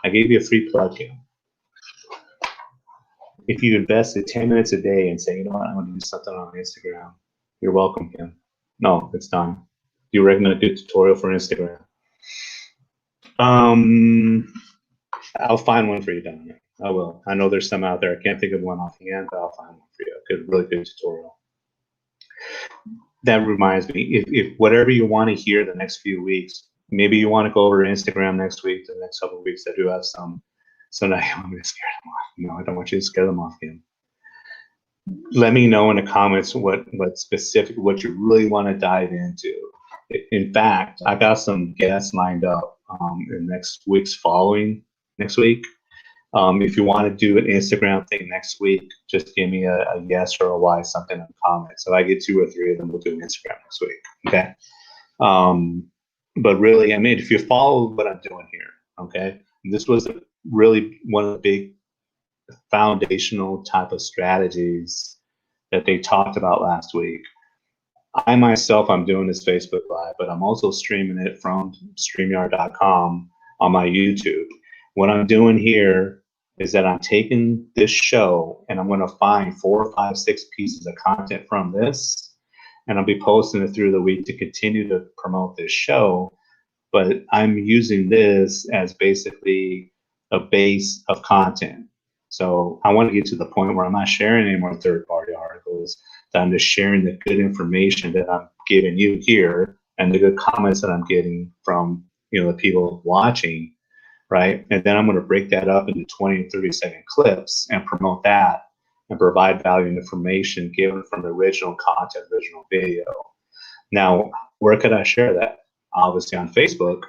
I gave you a free plug, Kim. If you invested 10 minutes a day and say, what, I'm going to do something on Instagram, you're welcome, Kim. No, it's done. Do you recommend a good tutorial for Instagram? I'll find one for you, Donna. I will. I know there's some out there. I can't think of one offhand, but I'll find one for you. A really good tutorial. That reminds me, if whatever you want to hear the next few weeks, maybe you want to go over to Instagram next week, the next couple of weeks, I do have some. So now I'm going to scare them off. No, I don't want you to scare them off, Kim. Let me know in the comments what you really want to dive into. In fact, I got some guests lined up in next week. If you want to do an Instagram thing next week, just give me a yes or a Y, something in the comments. So I get 2 or 3 of them, we'll do an Instagram next week. Okay. But really, if you follow what I'm doing here, okay, this was really one of the big foundational type of strategies that they talked about last week. I myself, I'm doing this Facebook Live, but I'm also streaming it from StreamYard.com on my YouTube. What I'm doing here is that I'm taking this show and I'm going to find 4, 5, 6 pieces of content from this, and I'll be posting it through the week to continue to promote this show. But I'm using this as basically a base of content. So I want to get to the point where I'm not sharing any more third-party articles, that I'm just sharing the good information that I'm giving you here and the good comments that I'm getting from the people watching, right? And then I'm going to break that up into 20 and 30-second clips and promote that and provide value and information given from the original content, original video. Now, where could I share that? Obviously on Facebook,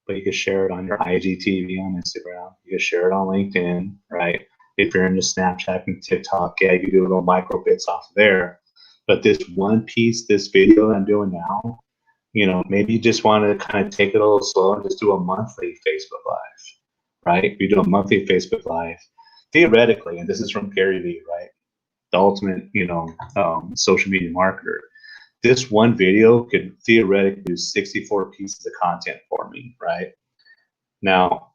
but you can share it on your IGTV on Instagram. You can share it on LinkedIn, right? If you're into Snapchat and TikTok, yeah, you do little micro bits off there. But this one piece, this video that I'm doing now, maybe you just want to kind of take it a little slow and just do a monthly Facebook Live, right? You do a monthly Facebook Live, theoretically, and this is from Gary Vee, right? The ultimate, social media marketer. This one video could theoretically do 64 pieces of content for me, right? Now,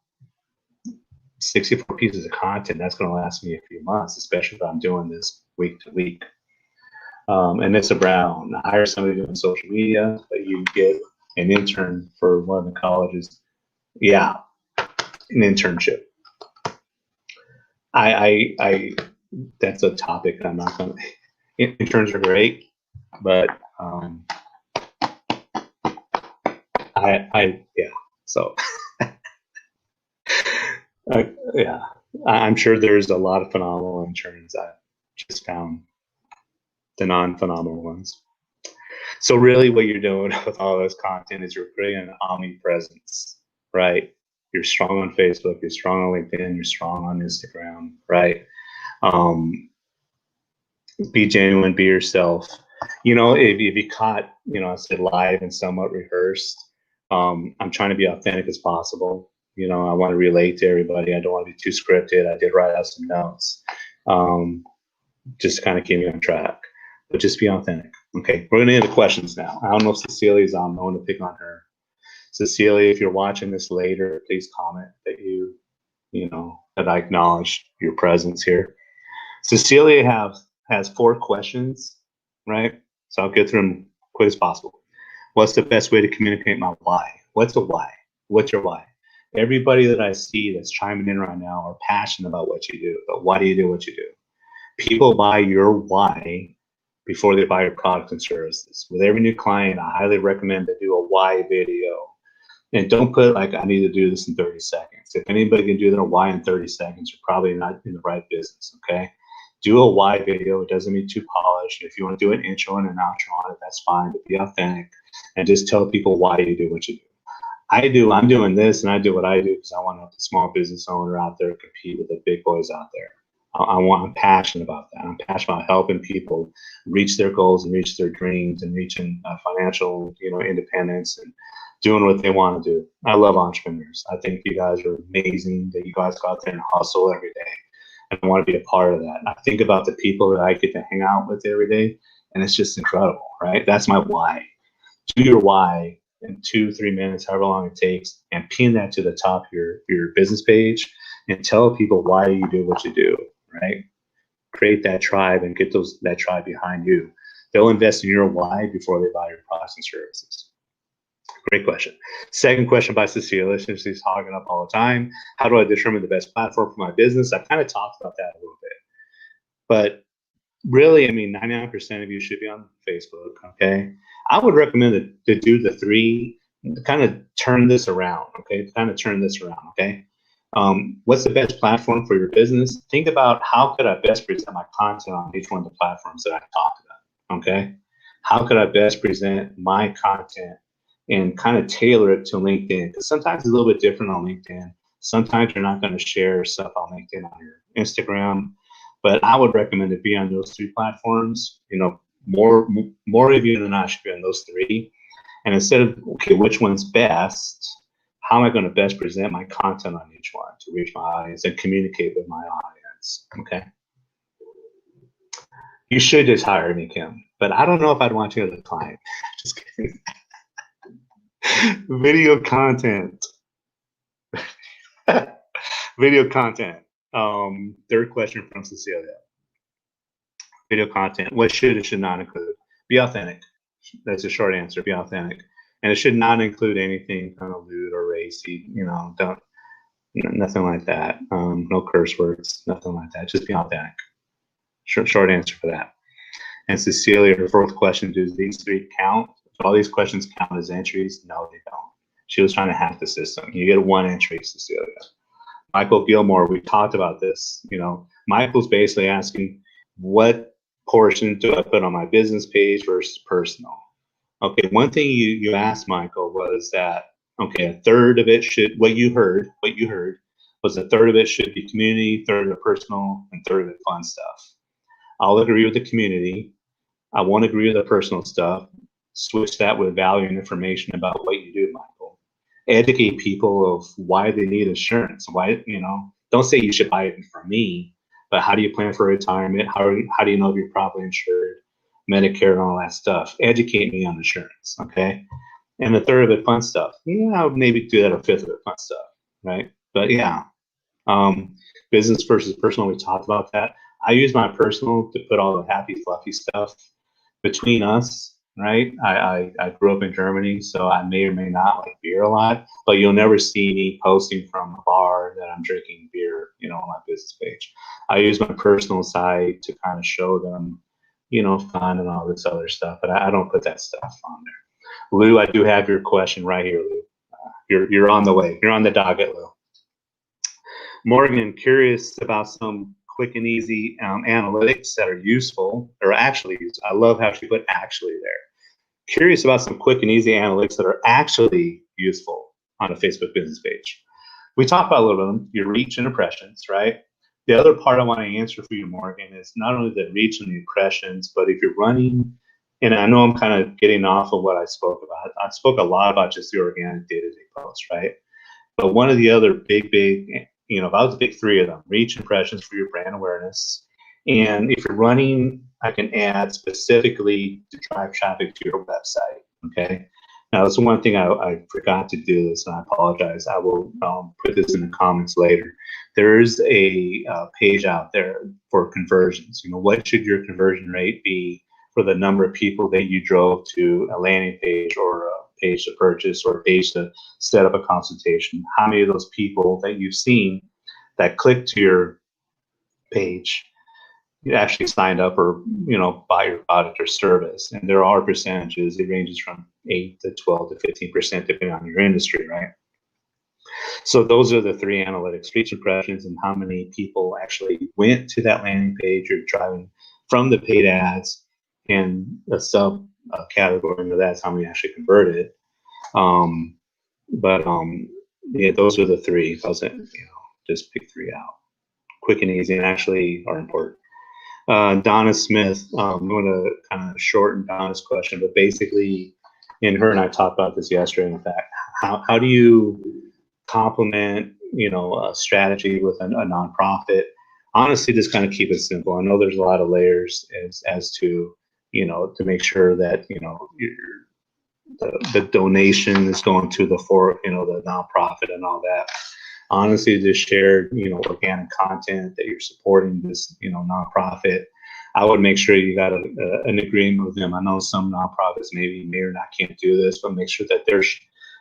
64 pieces of content, that's going to last me a few months, especially if I'm doing this week to week. And it's around hire somebody doing social media, but you get an intern for one of the colleges. Yeah, an internship. I that's a topic I'm not going to. Interns are great, but yeah. So yeah, I'm sure there's a lot of phenomenal interns. I just found the non-phenomenal ones. So really what you're doing with all this content is you're creating an omnipresence, right? You're strong on Facebook, you're strong on LinkedIn, you're strong on Instagram, right? Be genuine, be yourself. If you caught, I said live and somewhat rehearsed, I'm trying to be authentic as possible. I want to relate to everybody. I don't want to be too scripted. I did write out some notes, just to kind of keep me on track, but just be authentic. Okay, we're going to get into questions now. I don't know if Cecilia's on. I want to pick on her. Cecilia, if you're watching this later, please comment that that I acknowledge your presence here. Cecilia has 4 questions, right? So I'll get through them quick as possible. What's the best way to communicate my why? What's a why? What's your why? Everybody that I see that's chiming in right now are passionate about what you do, but why do you do what you do? People buy your why before they buy your products and services. With every new client, I highly recommend to do a why video. And don't put like, I need to do this in 30 seconds. If anybody can do their why in 30 seconds, you're probably not in the right business, okay? Do a why video. It doesn't need too polished. If you want to do an intro and an outro on it, that's fine, but be authentic and just tell people why you do what you do. I'm doing this and I do what I do because I want to help the small business owner out there compete with the big boys out there. I'm passionate about that. I'm passionate about helping people reach their goals and reach their dreams and reaching financial, independence and doing what they want to do. I love entrepreneurs. I think you guys are amazing that you guys go out there and hustle every day. And I want to be a part of that. And I think about the people that I get to hang out with every day, and it's just incredible, right? That's my why. Do your why in 2-3 minutes, however long it takes, and pin that to the top of your business page and tell people why you do what you do, right? Create that tribe and get that tribe behind you. They'll invest in your why before they buy your products and services. Great question. Second question by Cecilia, since she's hogging up all the time. How do I determine the best platform for my business? I kind of talked about that a little bit. But really, 99% of you should be on Facebook, okay? I would recommend to do the 3, kind of turn this around, okay? What's the best platform for your business? Think about how could I best present my content on each one of the platforms that I talked about, okay? How could I best present my content and kind of tailor it to LinkedIn? Because sometimes it's a little bit different on LinkedIn. Sometimes you're not going to share stuff on LinkedIn on your Instagram, but I would recommend to be on those 3 platforms. More of you than not should be on those 3. And instead of, okay, which one's best, how am I going to best present my content on each one to reach my audience and communicate with my audience, okay? You should just hire me, Kim, but I don't know if I'd want you as a client. Just kidding. Video content. Video content. Third question from Cecilia. Video content. What should and should not include? Be authentic. That's a short answer. Be authentic. And it should not include anything kind of lewd or racy. Don't, nothing like that. No curse words. Nothing like that. Just be authentic. Short answer for that. And Cecilia, her fourth question: do these 3 count? Do all these questions count as entries? No, they don't. She was trying to hack the system. You get one entry, Cecilia. Michael Gilmore, we talked about this. Michael's basically asking, what portion do I put on my business page versus personal? Okay, one thing you asked Michael was that, okay, a third of it should, what you heard was a third of it should be community, third of it personal, and third of it fun stuff. I'll agree with the community. I won't agree with the personal stuff. Switch that with value and information about what you do, Michael. Educate people of why they need insurance. Why, don't say you should buy it from me, but how do you plan for retirement? How do you know if you're properly insured, Medicare, and all that stuff? Educate me on insurance, okay? And a third of it fun stuff. I would maybe do that a fifth of it fun stuff, right? But yeah, business versus personal, we talked about that. I use my personal to put all the happy, fluffy stuff between us, right? I grew up in Germany, so I may or may not like beer a lot, but you'll never see me posting from a bar that I'm drinking beer, on my business page. I use my personal side to kind of show them, fun and all this other stuff, but I don't put that stuff on there. Lou, I do have your question right here, Lou. You're on the way. You're on the docket, Lou. Morgan, curious about some quick and easy analytics that are useful, or actually used. I love how she put actually there. Curious about some quick and easy analytics that are actually useful on a Facebook business page. We talked about a little bit of them, your reach and impressions, right? The other part I want to answer for you, Morgan, is not only the reach and the impressions, but if you're running, and I know I'm kind of getting off of what I spoke about. I spoke a lot about just the organic day-to-day posts, right? But one of the other big, about the big three of them, reach, impressions for your brand awareness. And if you're running, I can add specifically to drive traffic to your website, okay? Now, that's one thing I forgot to do this, and I apologize. I will put this in the comments later. There's a page out there for conversions. What should your conversion rate be for the number of people that you drove to a landing page or a page to purchase or a page to set up a consultation? How many of those people that you've seen that clicked to your page you actually signed up or buy your product or service? And there are percentages. It ranges from 8 to 12 to 15% depending on your industry, right? So those are the three analytics: reach, impressions, and how many people actually went to that landing page. You're driving from the paid ads, and a sub category into that's how many actually converted. Yeah, those are the three. If I was just pick three out, quick and easy, and actually are important. Donna Smith, I'm going to kind of shorten Donna's question, but basically, and her and I talked about this yesterday. In fact, how do you complement a strategy with a nonprofit? Honestly, just kind of keep it simple. I know there's a lot of layers as to to make sure that the donation is going to the the nonprofit and all that. Honestly, just share organic content that you're supporting this nonprofit. I would make sure you got an agreement with them. I know some nonprofits may or not can't do this, but make sure that they're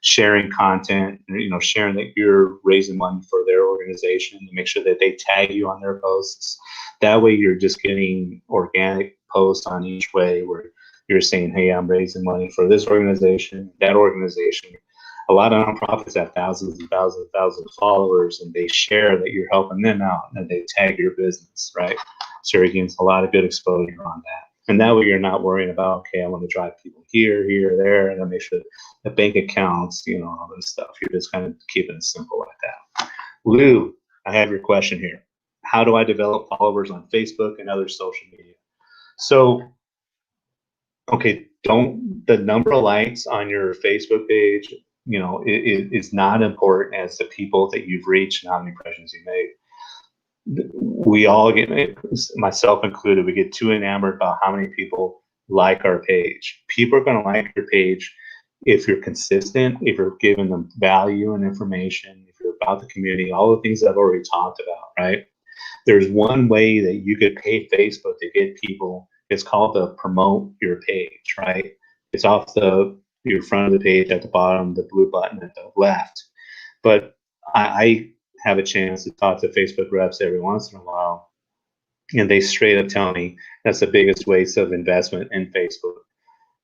sharing content, sharing that you're raising money for their organization, and make sure that they tag you on their posts. That way you're just getting organic posts on each way where you're saying, hey, I'm raising money for this organization, that organization. A lot of nonprofits have thousands and thousands and thousands of followers, and they share that you're helping them out, and they tag your business, right? So you're getting a lot of good exposure on that. And that way you're not worrying about, okay, I want to drive people here, there, and then make sure the bank accounts, all this stuff. You're just kind of keeping it simple like that. Lou, I have your question here. How do I develop followers on Facebook and other social media? So, okay, the number of likes on your Facebook page, is not important as the people that you've reached and how many impressions you made. We all get, myself included, we get too enamored about how many people like our page. People are going to like your page if you're consistent, if you're giving them value and information, if you're about the community, all the things I've already talked about, right? There's one way that you could pay Facebook to get people. It's called the promote your page, right? It's off your front of the page at the bottom, the blue button at the left. But I have a chance to talk to Facebook reps every once in a while, and they straight up tell me that's the biggest waste of investment in Facebook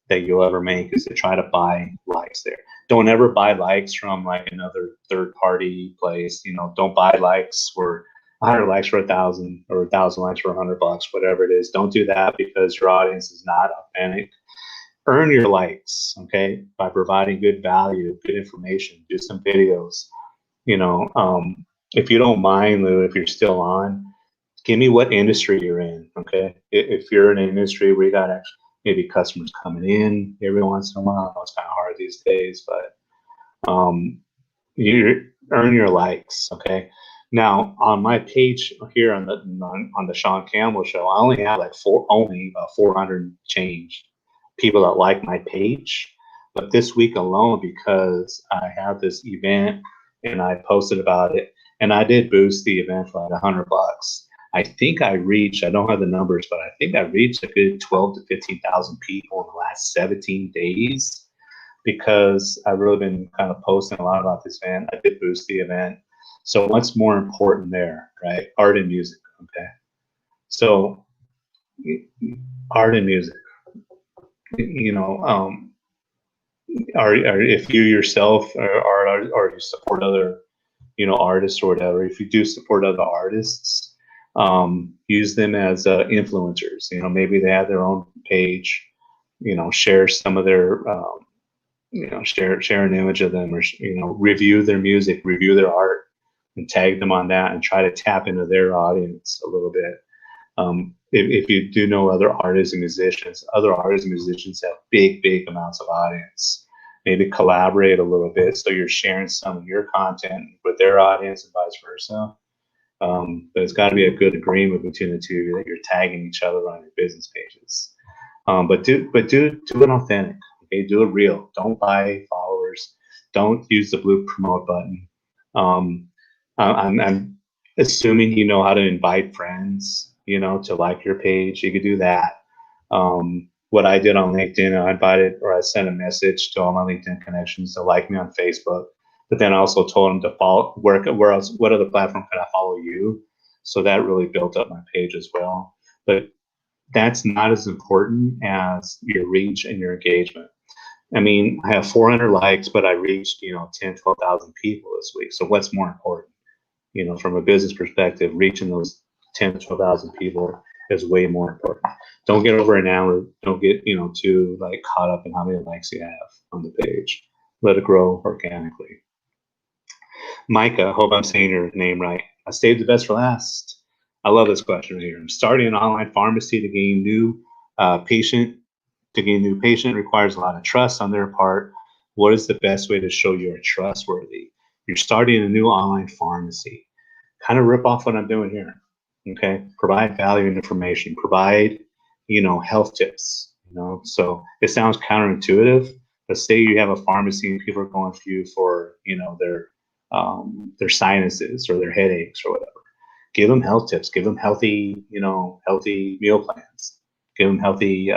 that you'll ever make is to try to buy likes there. Don't ever buy likes from like another third party place. You know, don't buy likes for 100 likes for 1,000 or 1,000 likes for $100, whatever it is. Don't do that because your audience is not authentic. Earn your likes, okay, by providing good value, good information, do some videos. You know, if you don't mind, Lou, if you're still on, give me what industry you're in, okay? If you're in an industry where you got actually maybe customers coming in every once in a while, I know it's kind of hard these days, but you earn your likes, okay? Now on my page here on the Sean Campbell Show, I only have like 400 change people that like my page. But this week alone, because I have this event and I posted about it, and I did boost the event for like $100. I think I reached, I don't have the numbers, but I think I reached a good 12 to 15,000 people in the last 17 days because I've really been kind of posting a lot about this event. I did boost the event. So what's more important there, right? Art and music, okay? So art and music, you know, are if you yourself or you support other, you know, artists or whatever, if you do support other artists, use them as influencers. You know, maybe they have their own page, you know, share some of their you know, share an image of them, or you know, review their music, review their art, and tag them on that, and try to tap into their audience a little bit. If you do know other artists and musicians have big amounts of audience. Maybe collaborate a little bit so you're sharing some of your content with their audience and vice versa. But it's got to be a good agreement between the two that you're tagging each other on your business pages. But do it authentic. Okay, do it real. Don't buy followers. Don't use the blue promote button. I'm assuming you know how to invite friends, you know, to like your page. You could do that. What I did on LinkedIn, I invited or I sent a message to all my LinkedIn connections to like me on Facebook, but then I also told them to follow where else, what other platform could I follow you? So that really built up my page as well. But that's not as important as your reach and your engagement. I mean, I have 400 likes, but I reached, you know, 10, 12,000 people this week. So what's more important? You know, from a business perspective, reaching those 10 to 12,000 people is way more important. Don't get over enamored. Don't get, you know, too like caught up in how many likes you have on the page. Let it grow organically. Micah, hope I'm saying your name right. I saved the best for last. I love this question right here. I'm starting an online pharmacy to gain new patient. To gain new patient requires a lot of trust on their part. What is the best way to show you're trustworthy? You're starting a new online pharmacy. Kind of rip off what I'm doing here. Okay, provide value and information. Provide, you know, health tips. You know, so it sounds counterintuitive, but say you have a pharmacy and people are going to you for, you know, their sinuses or their headaches or whatever. Give them health tips. Give them healthy, you know, healthy meal plans. Give them healthy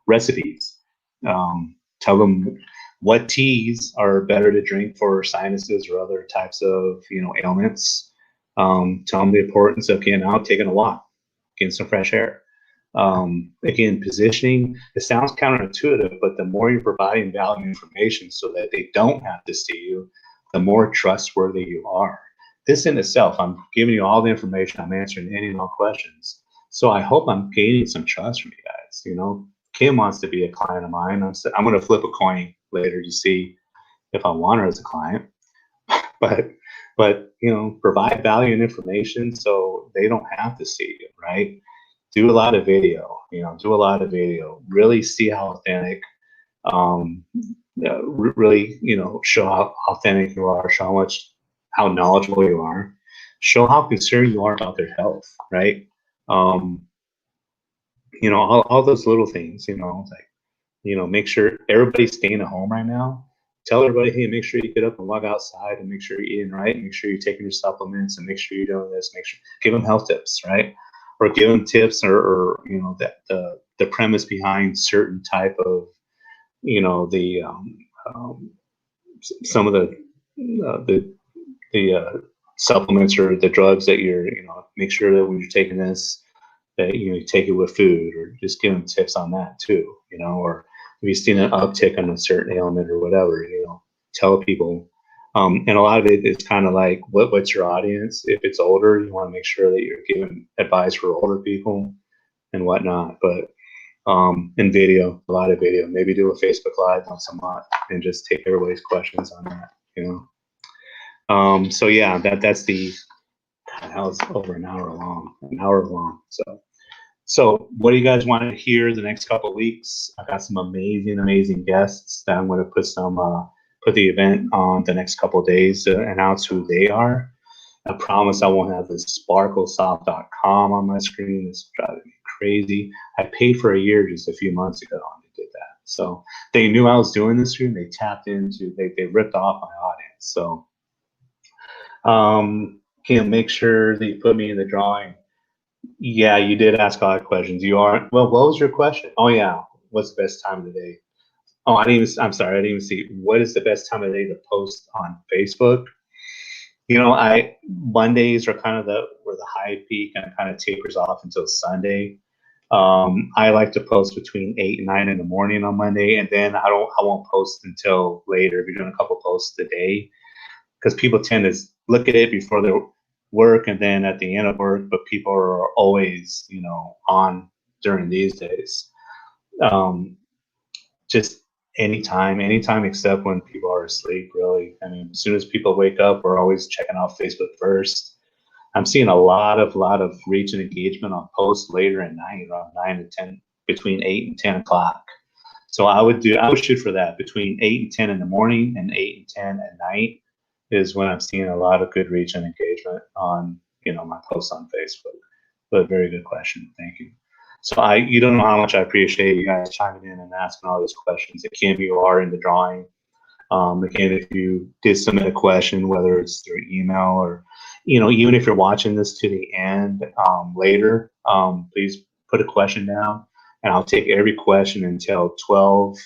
recipes. Tell them what teas are better to drink for sinuses or other types of, you know, ailments. Tell them the importance of getting out, taking a walk, getting some fresh air. Again, positioning, it sounds counterintuitive, but the more you're providing value information so that they don't have to see you, the more trustworthy you are. This in itself, I'm giving you all the information, I'm answering any and all questions. So I hope I'm gaining some trust from you guys. You know, Kim wants to be a client of mine. I'm going to flip a coin later to see if I want her as a client. but you know, provide value and information so they don't have to see you, right? Do a lot of video, you know, do a lot of video. Really see how authentic, really, you know, show how authentic you are, show how knowledgeable you are, show how concerned you are about their health, right? You know, all those little things, you know, like, you know, make sure everybody's staying at home right now. Tell everybody, hey, make sure you get up and walk outside, and make sure you're eating right, and make sure you're taking your supplements, and make sure you're doing this. Make sure, give them health tips, right? Or give them tips, or you know, that the premise behind certain type of, you know, some of the supplements or the drugs that you're, you know, make sure that when you're taking this, that you take it with food, or just give them tips on that too, you know, or if you've seen an uptick on a certain ailment or whatever, you tell people. And a lot of it is kind of like, what's your audience? If it's older, you want to make sure that you're giving advice for older people and whatnot. But in video, a lot of video. Maybe do a Facebook Live once a month and just take everybody's questions on that. So yeah, that's the. God, that was over an hour long. So what do you guys want to hear the next couple of weeks? I've got some amazing guests that I'm going to put the event on the next couple of days to announce who they are. I promise I won't have this sparklesoft.com on my screen. It's driving me crazy. I paid for a year just a few months ago and they did that. So they knew I was doing this stream. They tapped into, they ripped off my audience. So can make sure that you put me in the drawing. Yeah, you did ask a lot of questions. You are, well, what was your question? Oh yeah, what's the best time of the day? Oh, I'm sorry, I didn't even see. What is the best time of the day to post on Facebook? Mondays are kind of where the high peak and it kind of tapers off until Sunday. I like to post between 8 and 9 in the morning on Monday, and then I won't post until later. If you're doing a couple posts a day, because people tend to look at it before their work and then at the end of work, but people are always, on during these days. Just anytime except when people are asleep, really. I mean, as soon as people wake up, we're always checking out Facebook first. I'm seeing a lot of reach and engagement on posts later at night, around 9 and 10, between 8 and 10 o'clock. So I would shoot for that between 8 and 10 in the morning and 8 and 10 at night is when I'm seeing a lot of good reach and engagement on, my posts on Facebook. But very good question. Thank you. So you don't know how much I appreciate you guys chiming in and asking all these questions. Again, you are in the drawing. Again, if you did submit a question, whether it's through email or, even if you're watching this to the end later, please put a question down and I'll take every question until 12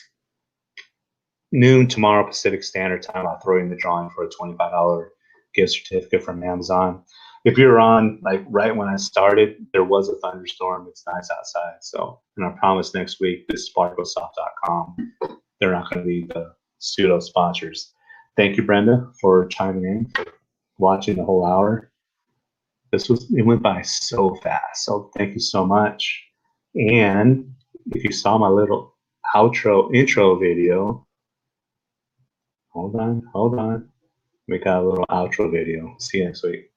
noon tomorrow Pacific Standard Time. I'll throw you in the drawing for a $25 gift certificate from Amazon. If you're on, like right when I started, there was a thunderstorm. It's nice outside. So, and I promise next week, this sparklesoft.com, they're not going to be the pseudo sponsors. Thank you, Brenda, for chiming in, for watching the whole hour. It went by so fast. So thank you so much. And if you saw my little intro video, hold on. We got a little outro video. See you next week.